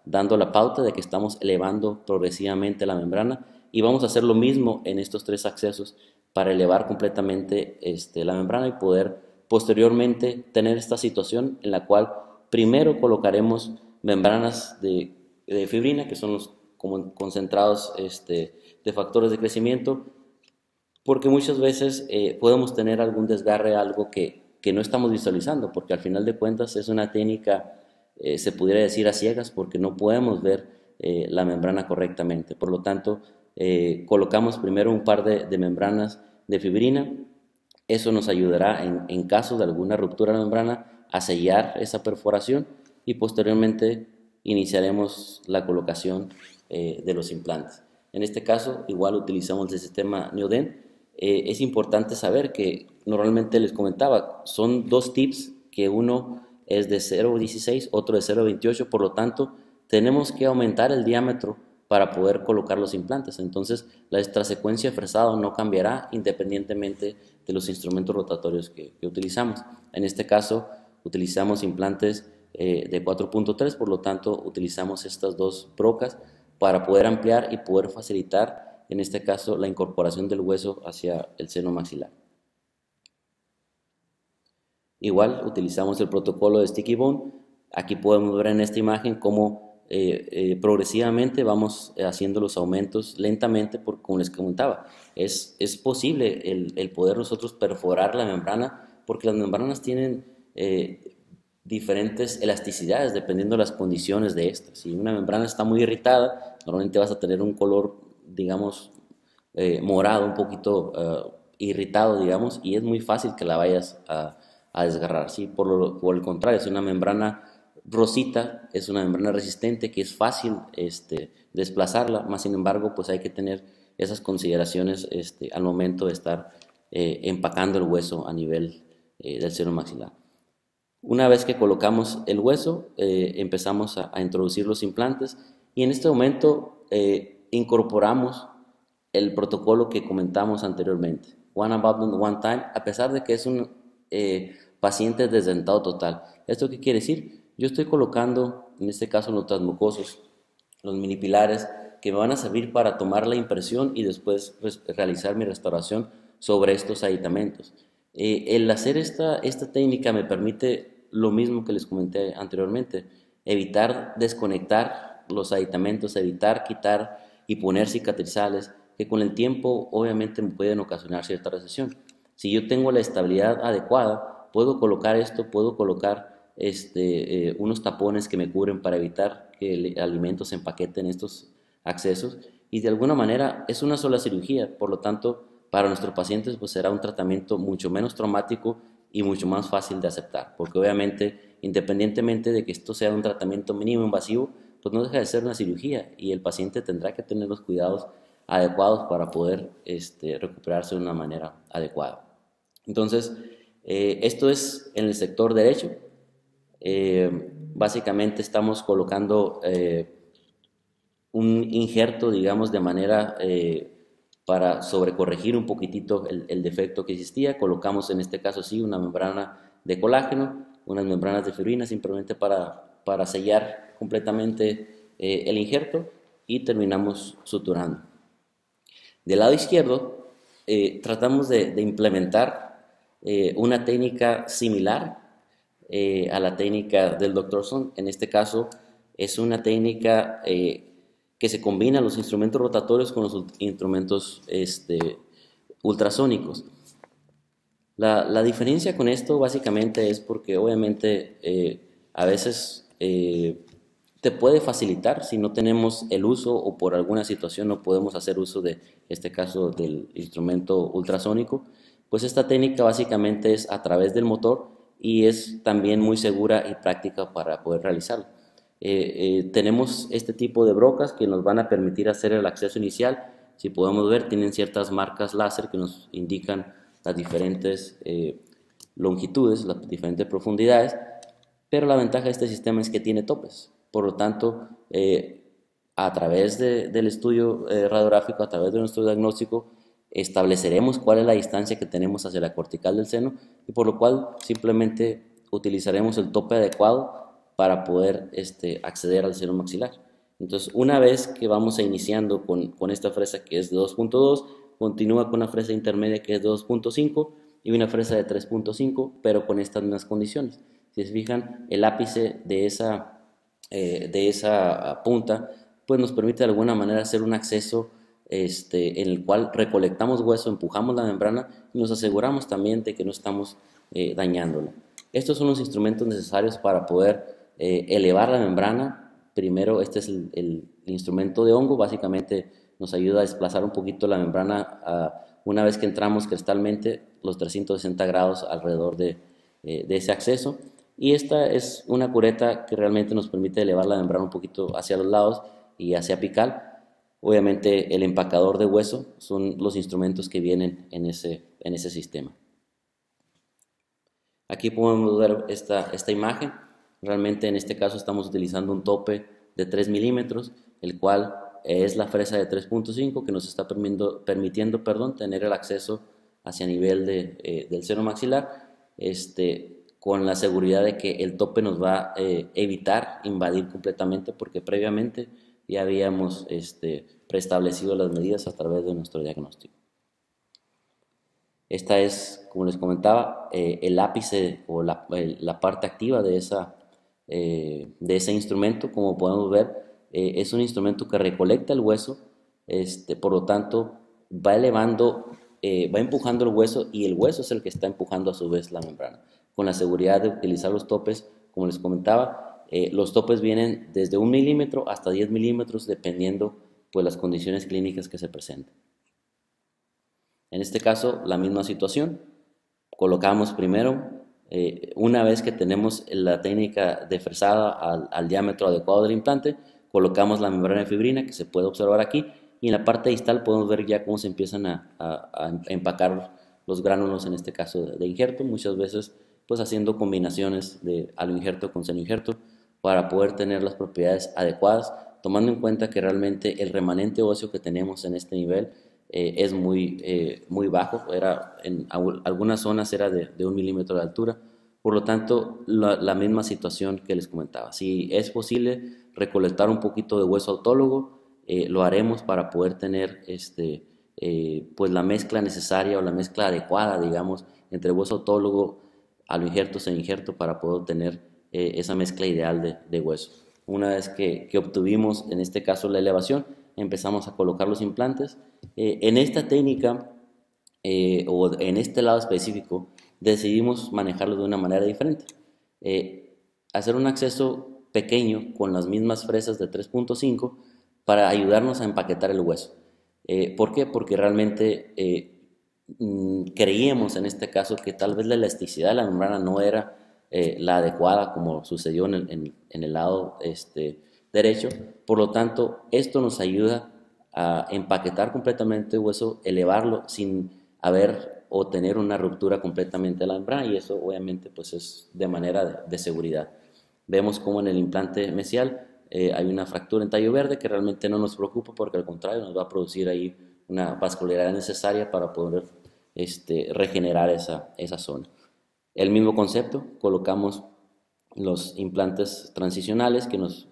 dando la pauta de que estamos elevando progresivamente la membrana, y vamos a hacer lo mismo en estos 3 accesos para elevar completamente la membrana y poder posteriormente tener esta situación en la cual primero colocaremos membranas de fibrina, que son los concentrados de factores de crecimiento, porque muchas veces podemos tener algún desgarre, algo que no estamos visualizando, porque al final de cuentas es una técnica, se pudiera decir a ciegas, porque no podemos ver la membrana correctamente. Por lo tanto, colocamos primero un par de membranas de fibrina. Eso nos ayudará en caso de alguna ruptura de la membrana a sellar esa perforación, y posteriormente iniciaremos la colocación de los implantes. En este caso igual utilizamos el sistema Neoden. Es importante saber que normalmente les comentaba, son 2 tips, que uno es de 0.16, otro de 0.28, por lo tanto tenemos que aumentar el diámetro para poder colocar los implantes. Entonces la extrasecuencia de fresado no cambiará independientemente de los instrumentos rotatorios que utilizamos. En este caso utilizamos implantes de 4.3, por lo tanto utilizamos estas 2 brocas para poder ampliar y poder facilitar, en este caso, la incorporación del hueso hacia el seno maxilar. Igual utilizamos el protocolo de Sticky Bone. Aquí podemos ver en esta imagen cómo progresivamente vamos haciendo los aumentos lentamente, porque como les comentaba, es posible el poder nosotros perforar la membrana, porque las membranas tienen diferentes elasticidades dependiendo de las condiciones de esta. Si una membrana está muy irritada, normalmente vas a tener un color, digamos, morado, un poquito irritado, digamos, y es muy fácil que la vayas a desgarrar, ¿sí? Por el contrario, es una membrana rosita, es una membrana resistente que es fácil desplazarla, más sin embargo, pues hay que tener esas consideraciones al momento de estar empacando el hueso a nivel del seno maxilar. Una vez que colocamos el hueso, empezamos a introducir los implantes, y en este momento incorporamos el protocolo que comentamos anteriormente, One Abutment, One Time, a pesar de que es un paciente desdentado total. ¿Esto qué quiere decir? Yo estoy colocando, en este caso, los transmucosos, los mini pilares, que me van a servir para tomar la impresión y después realizar mi restauración sobre estos aditamentos. El hacer esta técnica me permite lo mismo que les comenté anteriormente, evitar desconectar los aditamentos, evitar quitar y poner cicatrizales, que con el tiempo obviamente me pueden ocasionar cierta recesión. Si yo tengo la estabilidad adecuada, puedo colocar esto, puedo colocar unos tapones que me cubren para evitar que el alimento se empaquete en estos accesos, y de alguna manera es una sola cirugía. Por lo tanto, para nuestros pacientes pues será un tratamiento mucho menos traumático y mucho más fácil de aceptar, porque obviamente, independientemente de que esto sea un tratamiento mínimo invasivo, pues no deja de ser una cirugía, y el paciente tendrá que tener los cuidados adecuados para poder recuperarse de una manera adecuada. Entonces, esto es en el sector derecho. Básicamente estamos colocando un injerto, digamos, de manera para sobrecorregir un poquitito el defecto que existía. Colocamos en este caso sí una membrana de colágeno, unas membranas de fibrina, simplemente para sellar completamente el injerto, y terminamos suturando. Del lado izquierdo, tratamos de implementar una técnica similar a la técnica del Dr. Son. En este caso, es una técnica que se combina los instrumentos rotatorios con los instrumentos ultrasónicos. La diferencia con esto básicamente es porque obviamente a veces te puede facilitar si no tenemos el uso o por alguna situación no podemos hacer uso de este caso del instrumento ultrasónico, pues esta técnica básicamente es a través del motor y es también muy segura y práctica para poder realizarlo. Tenemos este tipo de brocas que nos van a permitir hacer el acceso inicial. Si podemos ver, tienen ciertas marcas láser que nos indican las diferentes longitudes, las diferentes profundidades, pero la ventaja de este sistema es que tiene topes. Por lo tanto, a través del estudio radiográfico, a través de nuestro diagnóstico, estableceremos cuál es la distancia que tenemos hacia la cortical del seno y por lo cual simplemente utilizaremos el tope adecuado para poder acceder al seno maxilar. Entonces, una vez que vamos iniciando con esta fresa que es de 2.2, continúa con una fresa intermedia que es de 2.5 y una fresa de 3.5, pero con estas mismas condiciones. Si se fijan, el ápice de esa punta pues nos permite de alguna manera hacer un acceso en el cual recolectamos hueso, empujamos la membrana y nos aseguramos también de que no estamos dañándola. Estos son los instrumentos necesarios para poder elevar la membrana. Primero, este es el instrumento de hongo, básicamente nos ayuda a desplazar un poquito la membrana una vez que entramos cristalmente los 360 grados alrededor de ese acceso. Y esta es una cureta que realmente nos permite elevar la membrana un poquito hacia los lados y hacia apical. Obviamente el empacador de hueso son los instrumentos que vienen en ese sistema. Aquí podemos ver esta imagen. Realmente en este caso estamos utilizando un tope de 3 milímetros, el cual es la fresa de 3.5 que nos está permitiendo tener el acceso hacia nivel del seno maxilar, con la seguridad de que el tope nos va a evitar invadir completamente porque previamente ya habíamos preestablecido las medidas a través de nuestro diagnóstico. Esta es, como les comentaba, el ápice o la parte activa de ese instrumento. Como podemos ver, es un instrumento que recolecta el hueso, por lo tanto va elevando, va empujando el hueso y el hueso es el que está empujando a su vez la membrana, con la seguridad de utilizar los topes. Como les comentaba, los topes vienen desde 1 milímetro hasta 10 milímetros dependiendo pues las condiciones clínicas que se presenten. En este caso, la misma situación. Colocamos primero, una vez que tenemos la técnica de fresada al diámetro adecuado del implante, colocamos la membrana de fibrina que se puede observar aquí y en la parte distal podemos ver ya cómo se empiezan a empacar los gránulos, en este caso de injerto, muchas veces pues haciendo combinaciones de aloinjerto con senoinjerto para poder tener las propiedades adecuadas, tomando en cuenta que realmente el remanente óseo que tenemos en este nivel es muy bajo. En algunas zonas era de 1 milímetro de altura. Por lo tanto, la misma situación que les comentaba. Si es posible recolectar un poquito de hueso autólogo, lo haremos para poder tener pues la mezcla necesaria o la mezcla adecuada, digamos, entre hueso autólogo, aloinjerto, senoinjerto, para poder obtener esa mezcla ideal de hueso. Una vez que obtuvimos, en este caso, la elevación, empezamos a colocar los implantes. En esta técnica o en este lado específico decidimos manejarlo de una manera diferente. Hacer un acceso pequeño con las mismas fresas de 3.5 para ayudarnos a empaquetar el hueso. ¿Por qué? Porque realmente creíamos en este caso que tal vez la elasticidad de la membrana no era la adecuada como sucedió en el lado derecho. Por lo tanto, esto nos ayuda a empaquetar completamente el hueso, elevarlo sin haber o tener una ruptura completamente de la membrana, y eso obviamente pues es de manera de seguridad. Vemos como en el implante mesial hay una fractura en tallo verde que realmente no nos preocupa porque al contrario nos va a producir ahí una vascularidad necesaria para poder regenerar esa zona. El mismo concepto, colocamos los implantes transicionales,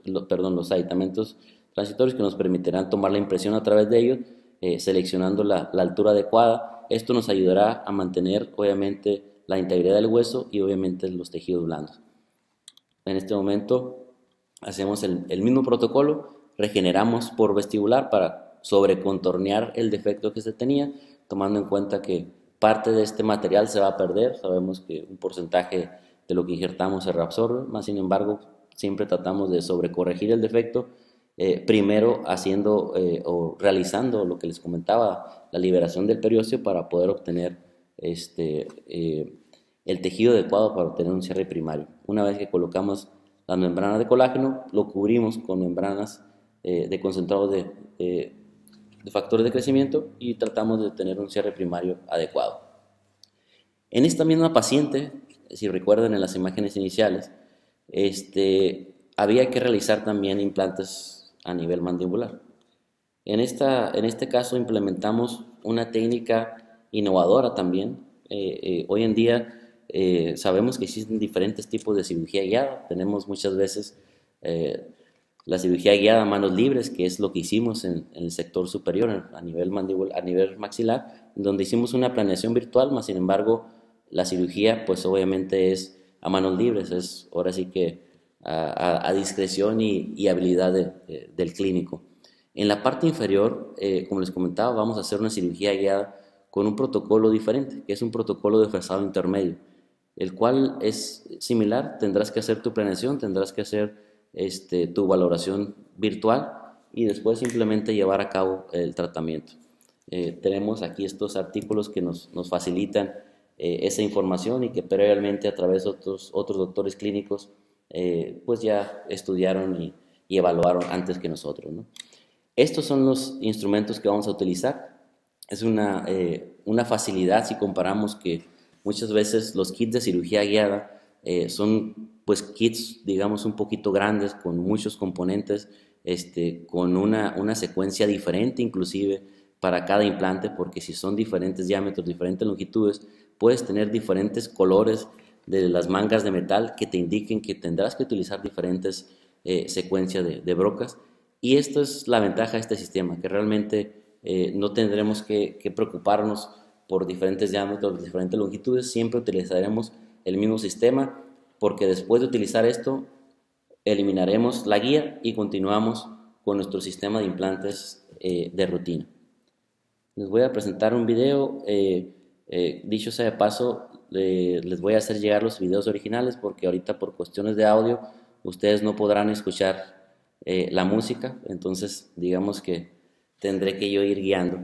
los aditamentos transitorios que nos permitirán tomar la impresión a través de ellos seleccionando la altura adecuada. Esto nos ayudará a mantener obviamente la integridad del hueso y obviamente los tejidos blandos. En este momento hacemos el mismo protocolo, regeneramos por vestibular para sobrecontornear el defecto que se tenía, tomando en cuenta que parte de este material se va a perder. Sabemos que un porcentaje de lo que injertamos se reabsorbe, más sin embargo siempre tratamos de sobrecorregir el defecto, primero haciendo o realizando lo que les comentaba, la liberación del periósteo para poder obtener el tejido adecuado para obtener un cierre primario. Una vez que colocamos las membranas de colágeno, lo cubrimos con membranas de concentrados de factores de crecimiento y tratamos de tener un cierre primario adecuado. En esta misma paciente, si recuerdan en las imágenes iniciales, había que realizar también implantes a nivel mandibular. En este caso implementamos una técnica innovadora también. Hoy en día sabemos que existen diferentes tipos de cirugía guiada. Tenemos muchas veces la cirugía guiada a manos libres, que es lo que hicimos en el sector superior, a nivel mandibular, a nivel maxilar, donde hicimos una planeación virtual, más sin embargo la cirugía pues obviamente es a manos libres, es ahora sí que a discreción y habilidad del clínico. En la parte inferior, como les comentaba, vamos a hacer una cirugía guiada con un protocolo diferente, que es un protocolo de fresado intermedio, el cual es similar. Tendrás que hacer tu planeación, tendrás que hacer tu valoración virtual y después simplemente llevar a cabo el tratamiento. Tenemos aquí estos artículos que nos facilitan esa información y que previamente a través de otros doctores clínicos pues ya estudiaron y evaluaron antes que nosotros, ¿no? Estos son los instrumentos que vamos a utilizar. Es una facilidad si comparamos que muchas veces los kits de cirugía guiada son pues kits, digamos, un poquito grandes, con muchos componentes, con una secuencia diferente inclusive para cada implante, porque si son diferentes diámetros, diferentes longitudes, puedes tener diferentes colores de las mangas de metal que te indiquen que tendrás que utilizar diferentes secuencias de brocas. Y esto es la ventaja de este sistema, que realmente no tendremos que preocuparnos por diferentes diámetros, diferentes longitudes. Siempre utilizaremos el mismo sistema, porque después de utilizar esto eliminaremos la guía y continuamos con nuestro sistema de implantes de rutina. Les voy a presentar un video, dicho sea de paso, les voy a hacer llegar los videos originales porque ahorita por cuestiones de audio ustedes no podrán escuchar la música, entonces digamos que tendré que yo ir guiando.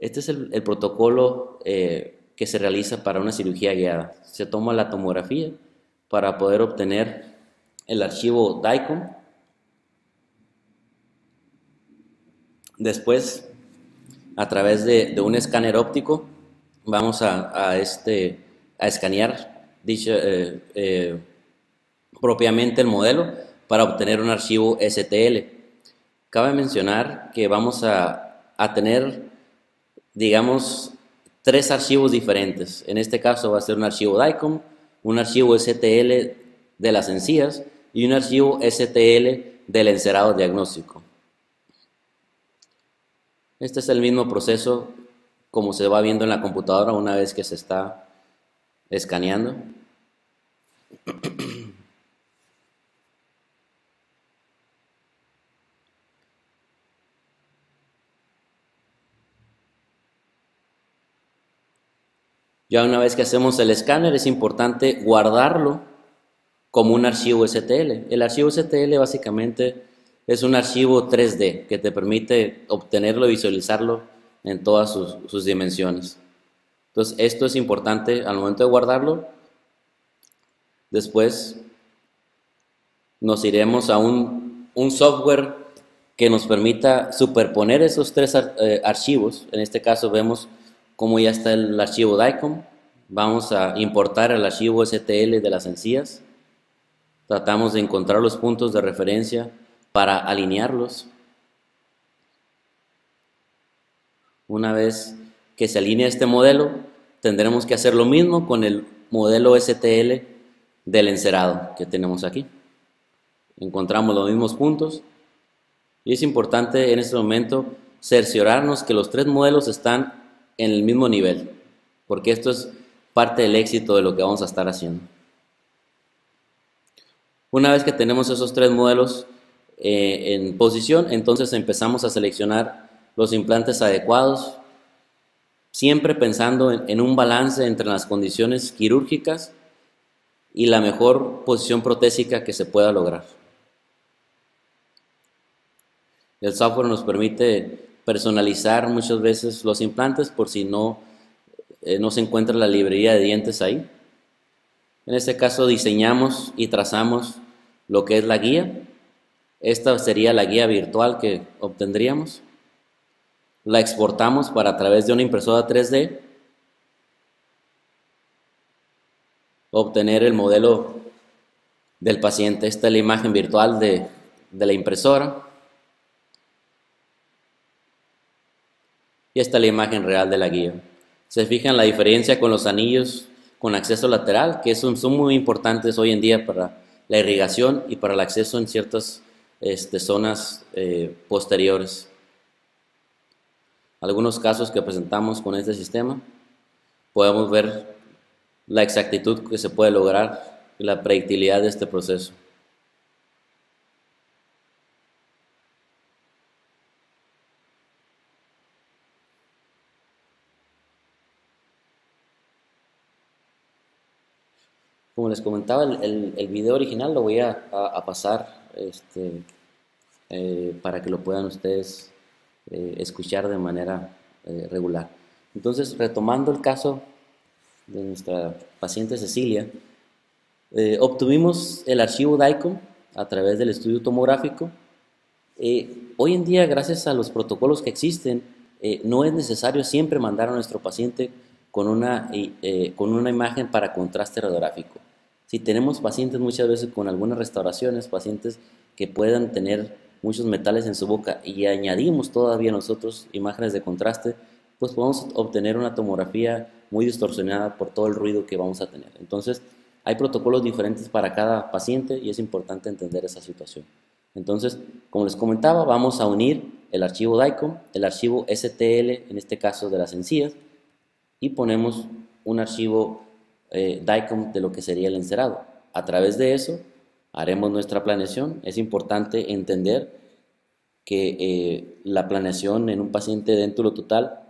Este es el protocolo que se realiza para una cirugía guiada. Se toma la tomografía para poder obtener el archivo DICOM. Después, a través de un escáner óptico, vamos a escanear propiamente el modelo para obtener un archivo STL. Cabe mencionar que vamos a tener, digamos, 3 archivos diferentes. En este caso va a ser un archivo DICOM, un archivo STL de las encías y un archivo STL del encerado diagnóstico. Este es el mismo proceso como se va viendo en la computadora una vez que se está escaneando. Ya una vez que hacemos el escáner es importante guardarlo como un archivo STL. El archivo STL básicamente es un archivo 3D que te permite obtenerlo y visualizarlo en todas sus dimensiones. Entonces esto es importante al momento de guardarlo. Después nos iremos a un software que nos permita superponer esos 3 archivos. En este caso vemos cómo ya está el archivo DICOM. Vamos a importar el archivo STL de las encías. Tratamos de encontrar los puntos de referencia para alinearlos. Una vez que se alinea este modelo, tendremos que hacer lo mismo con el modelo STL del encerado que tenemos aquí. Encontramos los mismos puntos y es importante en este momento cerciorarnos que los tres modelos están en el mismo nivel, porque esto es parte del éxito de lo que vamos a estar haciendo. Una vez que tenemos esos tres modelos en posición, entonces empezamos a seleccionar los implantes adecuados, siempre pensando en un balance entre las condiciones quirúrgicas y la mejor posición protésica que se pueda lograr. El software nos permite personalizar muchas veces los implantes por si no se encuentra la librería de dientes ahí. En este caso diseñamos y trazamos lo que es la guía. Esta sería la guía virtual que obtendríamos. La exportamos para a través de una impresora 3D obtener el modelo del paciente. Esta es la imagen virtual de la impresora. Y esta es la imagen real de la guía. Se fijan la diferencia con los anillos con acceso lateral, que son muy importantes hoy en día para la irrigación y para el acceso en ciertas zonas posteriores. Algunos casos que presentamos con este sistema, podemos ver la exactitud que se puede lograr y la predictibilidad de este proceso. Como les comentaba, el video original lo voy a pasar para que lo puedan ustedes escuchar de manera regular. Entonces, retomando el caso de nuestra paciente Cecilia, obtuvimos el archivo DICOM a través del estudio tomográfico. Hoy en día, gracias a los protocolos que existen, no es necesario siempre mandar a nuestro paciente con una imagen para contraste radiográfico. Si tenemos pacientes muchas veces con algunas restauraciones, pacientes que puedan tener muchos metales en su boca y añadimos todavía nosotros imágenes de contraste, pues podemos obtener una tomografía muy distorsionada por todo el ruido que vamos a tener. Entonces, hay protocolos diferentes para cada paciente y es importante entender esa situación. Entonces, como les comentaba, vamos a unir el archivo DICOM, el archivo STL, en este caso de las encías, y ponemos un archivo DICOM de lo que sería el encerado. A través de eso haremos nuestra planeación. Es importante entender que la planeación en un paciente de dentro total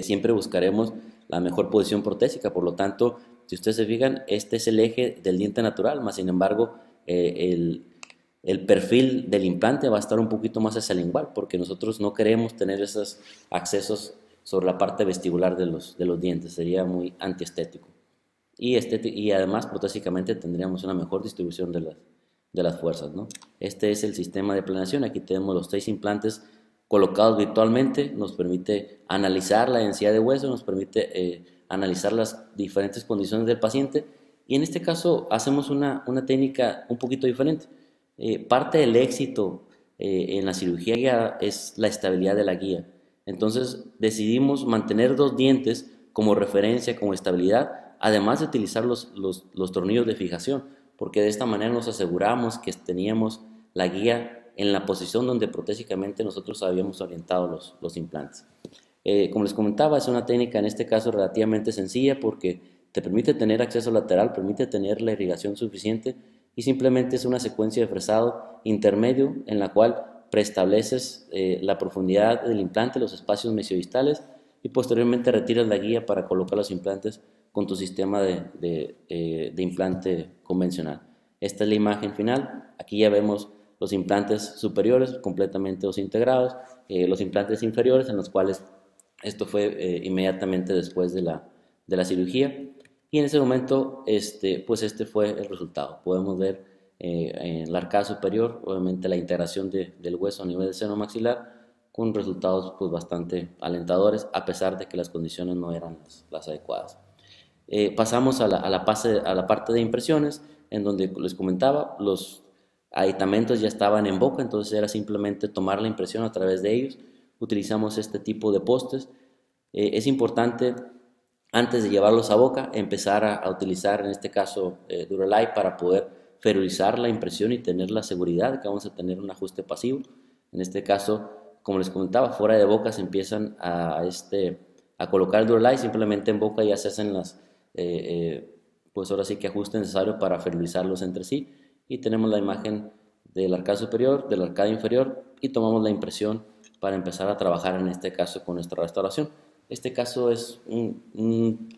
siempre buscaremos la mejor posición protésica. Por lo tanto, si ustedes se fijan, este es el eje del diente natural, más sin embargo el perfil del implante va a estar un poquito más hacia el lingual, porque nosotros no queremos tener esos accesos sobre la parte vestibular de los dientes, sería muy antiestético. Y además protésicamente tendríamos una mejor distribución de las fuerzas, ¿no? Este es el sistema de planeación. Aquí tenemos los 6 implantes colocados virtualmente, nos permite analizar la densidad de hueso, nos permite analizar las diferentes condiciones del paciente, y en este caso hacemos una técnica un poquito diferente. Parte del éxito en la cirugía guiada es la estabilidad de la guía. Entonces decidimos mantener 2 dientes como referencia, como estabilidad, además de utilizar los tornillos de fijación, porque de esta manera nos aseguramos que teníamos la guía en la posición donde protésicamente nosotros habíamos orientado los implantes. Como les comentaba, es una técnica en este caso relativamente sencilla porque te permite tener acceso lateral, permite tener la irrigación suficiente y simplemente es una secuencia de fresado intermedio en la cual preestableces la profundidad del implante, los espacios mesiodistales, y posteriormente retiras la guía para colocar los implantes con tu sistema de implante convencional. Esta es la imagen final. Aquí ya vemos los implantes superiores completamente desintegrados, los implantes inferiores en los cuales esto fue inmediatamente después de la cirugía, y en ese momento pues este fue el resultado. Podemos ver en la arcada superior obviamente la integración del hueso a nivel del seno maxilar con resultados pues bastante alentadores, a pesar de que las condiciones no eran las adecuadas. Pasamos a la parte de impresiones, en donde les comentaba, los aditamentos ya estaban en boca, entonces era simplemente tomar la impresión a través de ellos. Utilizamos este tipo de postes. Es importante, antes de llevarlos a boca, empezar a utilizar, en este caso, Duralite para poder ferulizar la impresión y tener la seguridad de que vamos a tener un ajuste pasivo. En este caso, como les comentaba, fuera de boca se empiezan a colocar el Duralite, simplemente en boca ya se hacen pues ahora sí que ajustes necesarios para fidelizarlos entre sí, y tenemos la imagen del arcade superior, del arcade inferior, y tomamos la impresión para empezar a trabajar en este caso con nuestra restauración. Este caso es un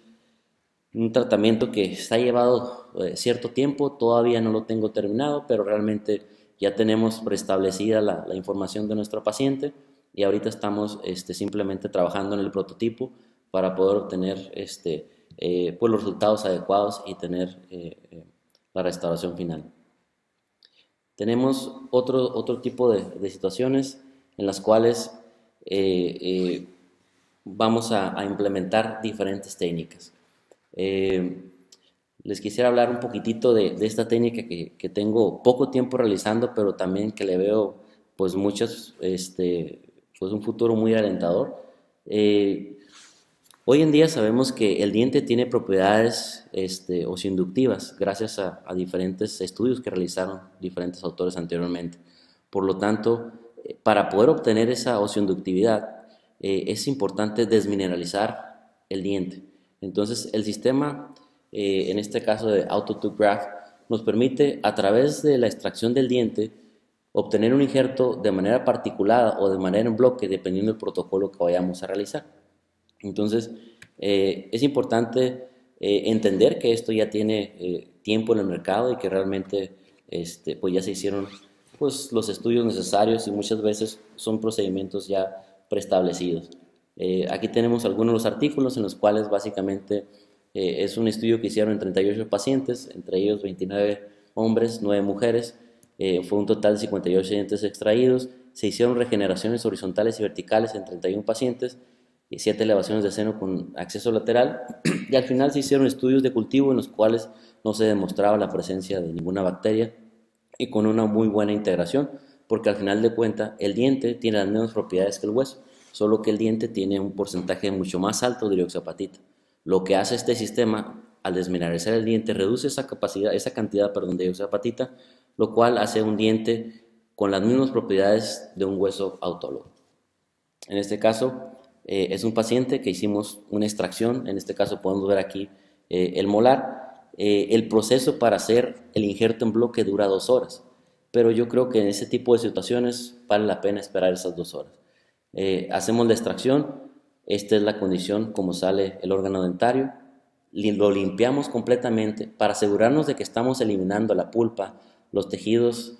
tratamiento que se ha llevado cierto tiempo, todavía no lo tengo terminado, pero realmente ya tenemos preestablecida la información de nuestro paciente, y ahorita estamos simplemente trabajando en el prototipo para poder obtener pues los resultados adecuados y tener la restauración final. Tenemos otro tipo de situaciones en las cuales vamos a implementar diferentes técnicas. Les quisiera hablar un poquitito de esta técnica que tengo poco tiempo realizando, pero también que le veo pues pues un futuro muy alentador. Hoy en día sabemos que el diente tiene propiedades osioinductivas gracias a diferentes estudios que realizaron diferentes autores anteriormente. Por lo tanto, para poder obtener esa osioinductividad es importante desmineralizar el diente. Entonces el sistema, en este caso de Auto-Tooth Graft, nos permite a través de la extracción del diente obtener un injerto de manera particulada o de manera en bloque, dependiendo del protocolo que vayamos a realizar. Entonces es importante entender que esto ya tiene tiempo en el mercado y que realmente pues ya se hicieron pues los estudios necesarios, y muchas veces son procedimientos ya preestablecidos. Aquí tenemos algunos de los artículos en los cuales básicamente es un estudio que hicieron en 38 pacientes, entre ellos 29 hombres, 9 mujeres. Fue un total de 58 dientes extraídos. Se hicieron regeneraciones horizontales y verticales en 31 pacientes y 7 elevaciones de seno con acceso lateral, y al final se hicieron estudios de cultivo en los cuales no se demostraba la presencia de ninguna bacteria y con una muy buena integración, porque al final de cuentas el diente tiene las mismas propiedades que el hueso, solo que el diente tiene un porcentaje mucho más alto de dioxapatita. Lo que hace este sistema al desmineralizar el diente reduce esa cantidad de dioxapatita, lo cual hace un diente con las mismas propiedades de un hueso autólogo. En este caso es un paciente que hicimos una extracción. En este caso podemos ver aquí el molar. El proceso para hacer el injerto en bloque dura 2 horas, pero yo creo que en ese tipo de situaciones vale la pena esperar esas 2 horas. Hacemos la extracción. Esta es la condición como sale el órgano dentario. Lo limpiamos completamente para asegurarnos de que estamos eliminando la pulpa, los tejidos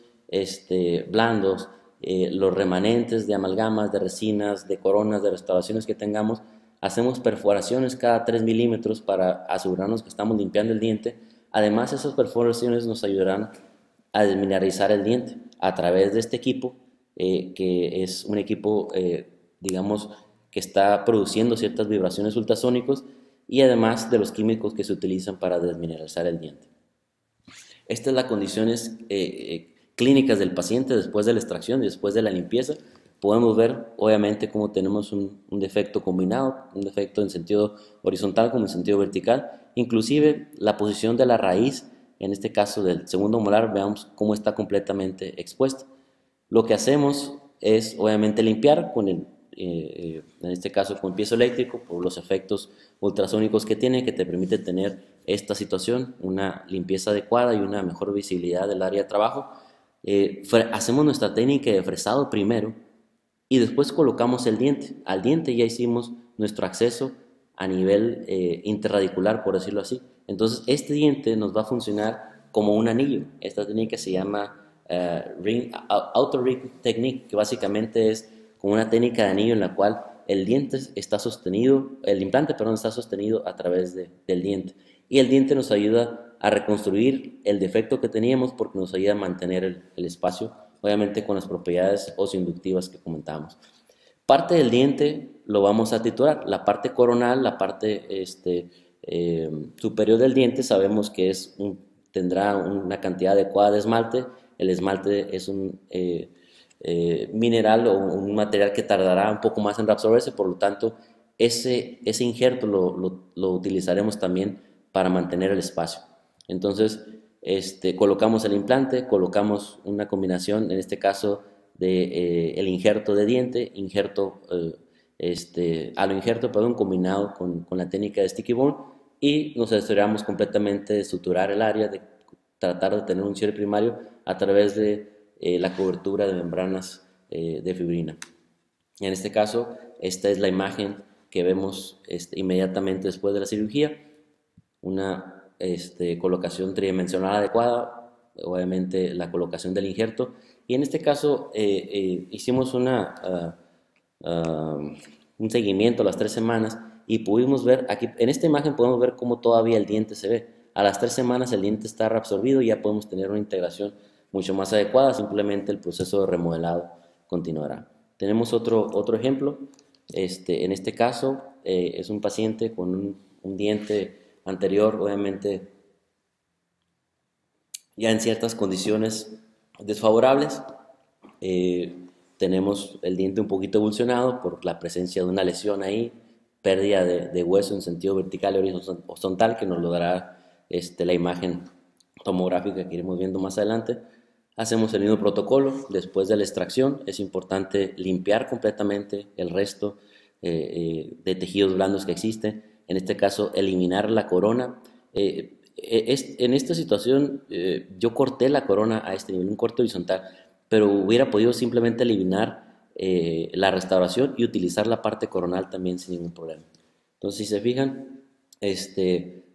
blandos, los remanentes de amalgamas, de resinas, de coronas, de restauraciones que tengamos. Hacemos perforaciones cada 3 milímetros para asegurarnos que estamos limpiando el diente. Además, esas perforaciones nos ayudarán a desmineralizar el diente a través de este equipo, que es un equipo, digamos, que está produciendo ciertas vibraciones ultrasónicos, y además de los químicos que se utilizan para desmineralizar el diente. Estas son las condiciones clínicas del paciente después de la extracción y después de la limpieza. Podemos ver obviamente cómo tenemos un defecto combinado, un defecto en sentido horizontal como en sentido vertical. Inclusive la posición de la raíz, en este caso del segundo molar, veamos cómo está completamente expuesta. Lo que hacemos es obviamente limpiar con en este caso con piezo eléctrico, por los efectos ultrasónicos que tiene, que te permite tener esta situación, una limpieza adecuada y una mejor visibilidad del área de trabajo. Hacemos nuestra técnica de fresado primero y después colocamos el diente. Al diente ya hicimos nuestro acceso a nivel interradicular, por decirlo así. Entonces este diente nos va a funcionar como un anillo. Esta técnica se llama Outer Ring Technique, que básicamente es como una técnica de anillo en la cual el diente está sostenido, el implante, perdón, está sostenido a través del diente, y el diente nos ayuda a reconstruir el defecto que teníamos porque nos ayuda a mantener el espacio, obviamente con las propiedades osioinductivas que comentamos. Parte del diente lo vamos a triturar, la parte coronal, la parte superior del diente, sabemos que tendrá una cantidad adecuada de esmalte. El esmalte es un mineral o un material que tardará un poco más en reabsorberse, por lo tanto ese injerto lo utilizaremos también para mantener el espacio. Entonces colocamos el implante, colocamos una combinación, en este caso de el injerto de diente, perdón, combinado con la técnica de Sticky Bone, y nos aseguramos completamente de suturar el área, de tratar de tener un cierre primario a través de la cobertura de membranas de fibrina. En este caso, esta es la imagen que vemos inmediatamente después de la cirugía, una colocación tridimensional adecuada, obviamente la colocación del injerto, y en este caso hicimos un seguimiento a las 3 semanas y pudimos ver, aquí en esta imagen podemos ver cómo todavía el diente se ve. A las 3 semanas el diente está reabsorbido y ya podemos tener una integración mucho más adecuada, simplemente el proceso de remodelado continuará. Tenemos otro ejemplo, en este caso es un paciente con un diente anterior, obviamente ya en ciertas condiciones desfavorables. Tenemos el diente un poquito evolucionado por la presencia de una lesión ahí, pérdida de hueso en sentido vertical y horizontal, que nos lo dará la imagen tomográfica que iremos viendo más adelante. Hacemos el mismo protocolo. Después de la extracción es importante limpiar completamente el resto de tejidos blandos que existen. En este caso, eliminar la corona. En esta situación yo corté la corona a este nivel, un corte horizontal, pero hubiera podido simplemente eliminar la restauración y utilizar la parte coronal también sin ningún problema. Entonces, si se fijan,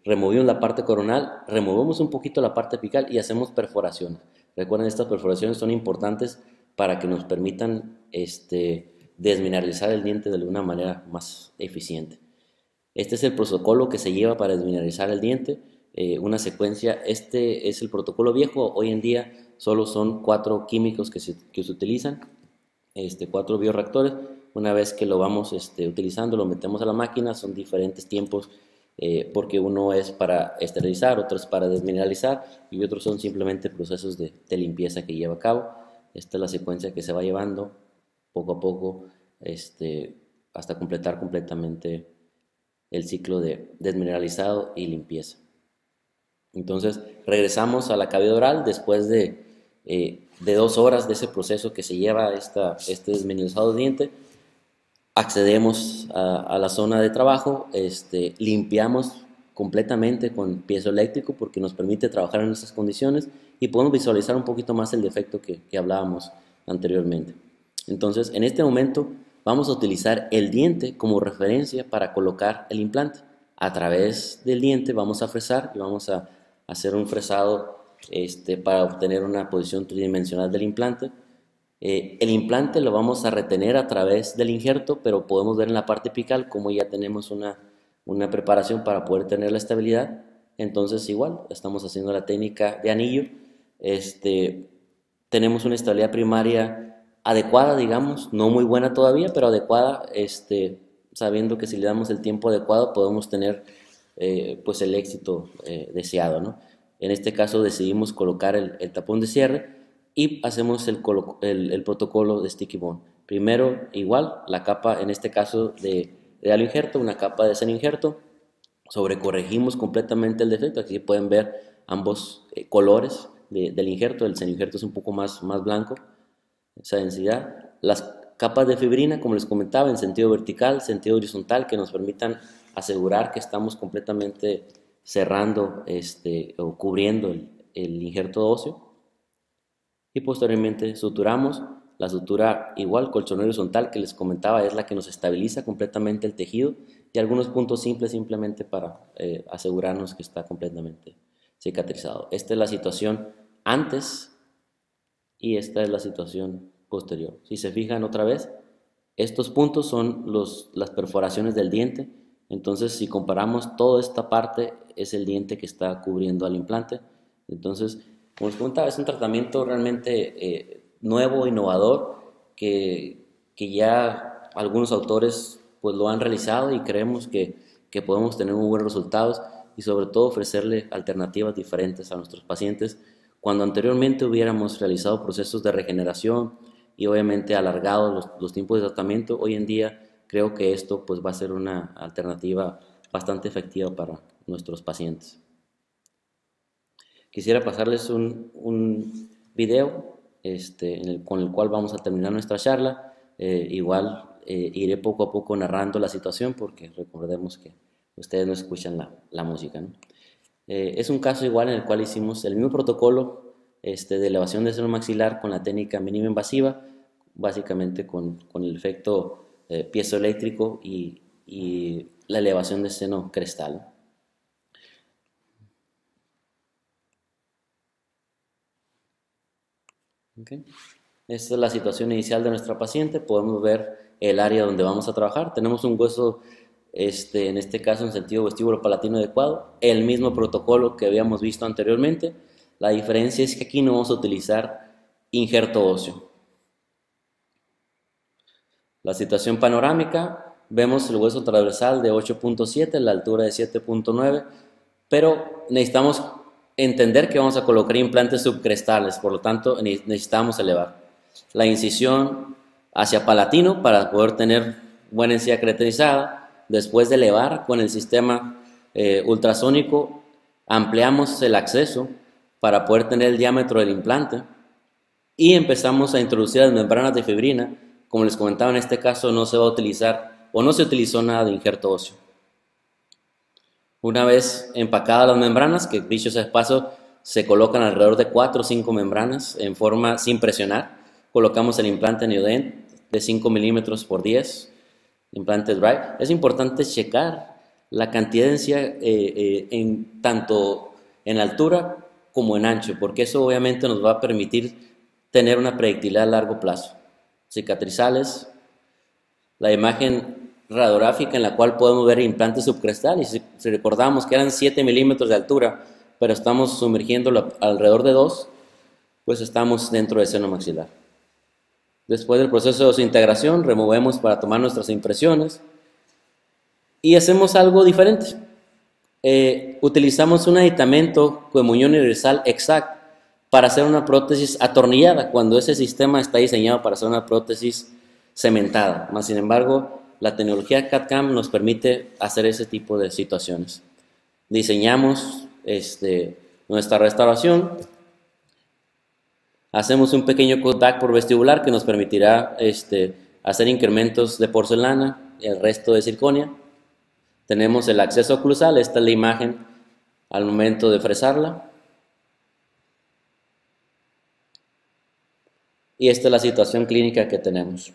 removimos la parte coronal, removemos un poquito la parte apical y hacemos perforaciones. Recuerden, estas perforaciones son importantes para que nos permitan desmineralizar el diente de una manera más eficiente. Este es el protocolo que se lleva para desmineralizar el diente. Una secuencia, este es el protocolo viejo. Hoy en día solo son 4 químicos que se utilizan, 4 bioreactores. Una vez que lo vamos utilizando, lo metemos a la máquina. Son diferentes tiempos porque uno es para esterilizar, otro es para desmineralizar y otros son simplemente procesos de limpieza que lleva a cabo. Esta es la secuencia que se va llevando poco a poco hasta completar completamente el ciclo de desmineralizado y limpieza. Entonces regresamos a la cavidad oral después de 2 horas de ese proceso que se lleva este desmineralizado de diente. Accedemos a la zona de trabajo, limpiamos completamente con piezoeléctrico porque nos permite trabajar en estas condiciones y podemos visualizar un poquito más el defecto que hablábamos anteriormente. Entonces, en este momento vamos a utilizar el diente como referencia para colocar el implante. A través del diente vamos a fresar y vamos a hacer un fresado para obtener una posición tridimensional del implante. El implante lo vamos a retener a través del injerto, pero podemos ver en la parte apical como ya tenemos una preparación para poder tener la estabilidad. Entonces igual, estamos haciendo la técnica de anillo. Tenemos una estabilidad primaria adecuada, digamos, no muy buena todavía, pero adecuada, sabiendo que si le damos el tiempo adecuado podemos tener pues el éxito deseado, ¿no? En este caso decidimos colocar el tapón de cierre y hacemos el protocolo de Sticky Bone. Primero, igual, la capa, en este caso de halo injerto, una capa de seno injerto, sobrecorregimos completamente el defecto. Aquí pueden ver ambos colores del injerto. El seno injerto es un poco más blanco, esa densidad. Las capas de fibrina, como les comentaba, en sentido vertical, sentido horizontal, que nos permitan asegurar que estamos completamente cerrando o cubriendo el injerto óseo. Y posteriormente suturamos. La sutura igual, colchonero horizontal, que les comentaba, es la que nos estabiliza completamente el tejido, y algunos puntos simples simplemente para asegurarnos que está completamente cicatrizado. Esta es la situación antes y esta es la situación posterior. Si se fijan otra vez, estos puntos son las perforaciones del diente. Entonces, si comparamos, toda esta parte es el diente que está cubriendo al implante. Entonces, como les comentaba, es un tratamiento realmente nuevo, innovador, que ya algunos autores pues lo han realizado y creemos que podemos tener muy buenos resultados y sobre todo ofrecerle alternativas diferentes a nuestros pacientes. Cuando anteriormente hubiéramos realizado procesos de regeneración y obviamente alargado los tiempos de tratamiento, hoy en día creo que esto pues va a ser una alternativa bastante efectiva para nuestros pacientes. Quisiera pasarles un video con el cual vamos a terminar nuestra charla. Igual iré poco a poco narrando la situación porque recordemos que ustedes no escuchan la música, ¿no? Es un caso igual en el cual hicimos el mismo protocolo de elevación de seno maxilar con la técnica mínima invasiva, básicamente con el efecto piezoeléctrico y la elevación de seno crestal. Okay. Esta es la situación inicial de nuestra paciente. Podemos ver el área donde vamos a trabajar. Tenemos un hueso, en este caso en sentido vestíbulo-palatino adecuado, el mismo protocolo que habíamos visto anteriormente. La diferencia es que aquí no vamos a utilizar injerto óseo. La situación panorámica, vemos el hueso transversal de 8.7, la altura de 7.9, pero necesitamos entender que vamos a colocar implantes subcrestales, por lo tanto necesitamos elevar la incisión hacia palatino para poder tener buena encía cretenizada. Después de elevar con el sistema ultrasónico, ampliamos el acceso para poder tener el diámetro del implante y empezamos a introducir las membranas de fibrina. Como les comentaba, en este caso no se va a utilizar o no se utilizó nada de injerto óseo. Una vez empacadas las membranas, que dicho sea de paso, se colocan alrededor de 4 o 5 membranas en forma sin presionar, colocamos el implante Neodent de 5 milímetros por 10, implante dry. Es importante checar la cantidad de encía tanto en altura como en ancho, porque eso obviamente nos va a permitir tener una predictibilidad a largo plazo. Cicatrizales, la imagen radiográfica en la cual podemos ver implantes subcrestales. Si recordamos que eran 7 milímetros de altura, pero estamos sumergiéndolo alrededor de 2, pues estamos dentro del seno maxilar. Después del proceso de desintegración, removemos para tomar nuestras impresiones y hacemos algo diferente. Utilizamos un aditamento con munión universal exact para hacer una prótesis atornillada, cuando ese sistema está diseñado para hacer una prótesis cementada. Más sin embargo, la tecnología CAD/CAM nos permite hacer ese tipo de situaciones. Diseñamos nuestra restauración, hacemos un pequeño cutback por vestibular que nos permitirá hacer incrementos de porcelana y el resto de circonia. Tenemos el acceso oclusal, esta es la imagen al momento de fresarla. Y esta es la situación clínica que tenemos.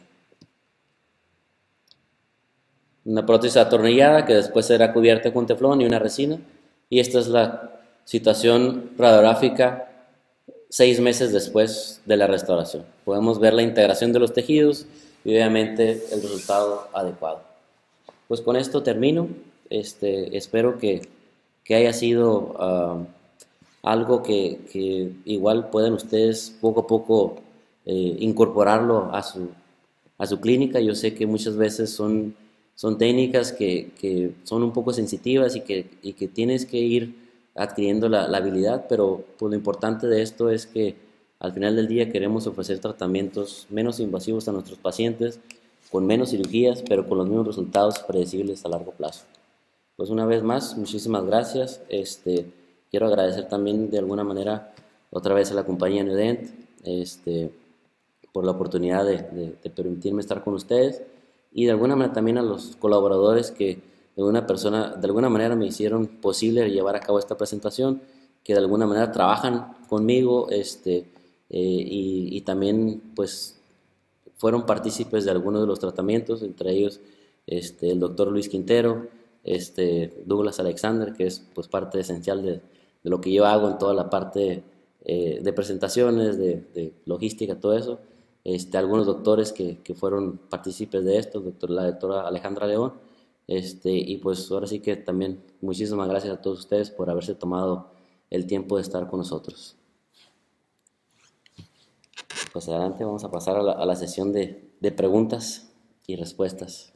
Una prótesis atornillada que después será cubierta con teflón y una resina. Y esta es la situación radiográfica 6 meses después de la restauración. Podemos ver la integración de los tejidos y obviamente el resultado adecuado. Pues con esto termino. Espero que haya sido algo que igual pueden ustedes poco a poco incorporarlo a su clínica. Yo sé que muchas veces son técnicas que son un poco sensitivas y que tienes que ir adquiriendo la habilidad, pero pues lo importante de esto es que al final del día queremos ofrecer tratamientos menos invasivos a nuestros pacientes, con menos cirugías, pero con los mismos resultados predecibles a largo plazo. Pues una vez más, muchísimas gracias. Quiero agradecer también de alguna manera otra vez a la compañía Neodent por la oportunidad de permitirme estar con ustedes, y de alguna manera también a los colaboradores que de alguna manera me hicieron posible llevar a cabo esta presentación, que de alguna manera trabajan conmigo y también pues fueron partícipes de algunos de los tratamientos, entre ellos el doctor Luis Quintero, Douglas Alexander, que es pues parte esencial de lo que yo hago en toda la parte de presentaciones, de logística, todo eso. Algunos doctores que fueron partícipes de esto, la doctora Alejandra León, y pues ahora sí que también muchísimas gracias a todos ustedes por haberse tomado el tiempo de estar con nosotros. Pues adelante, vamos a pasar a la sesión de preguntas y respuestas.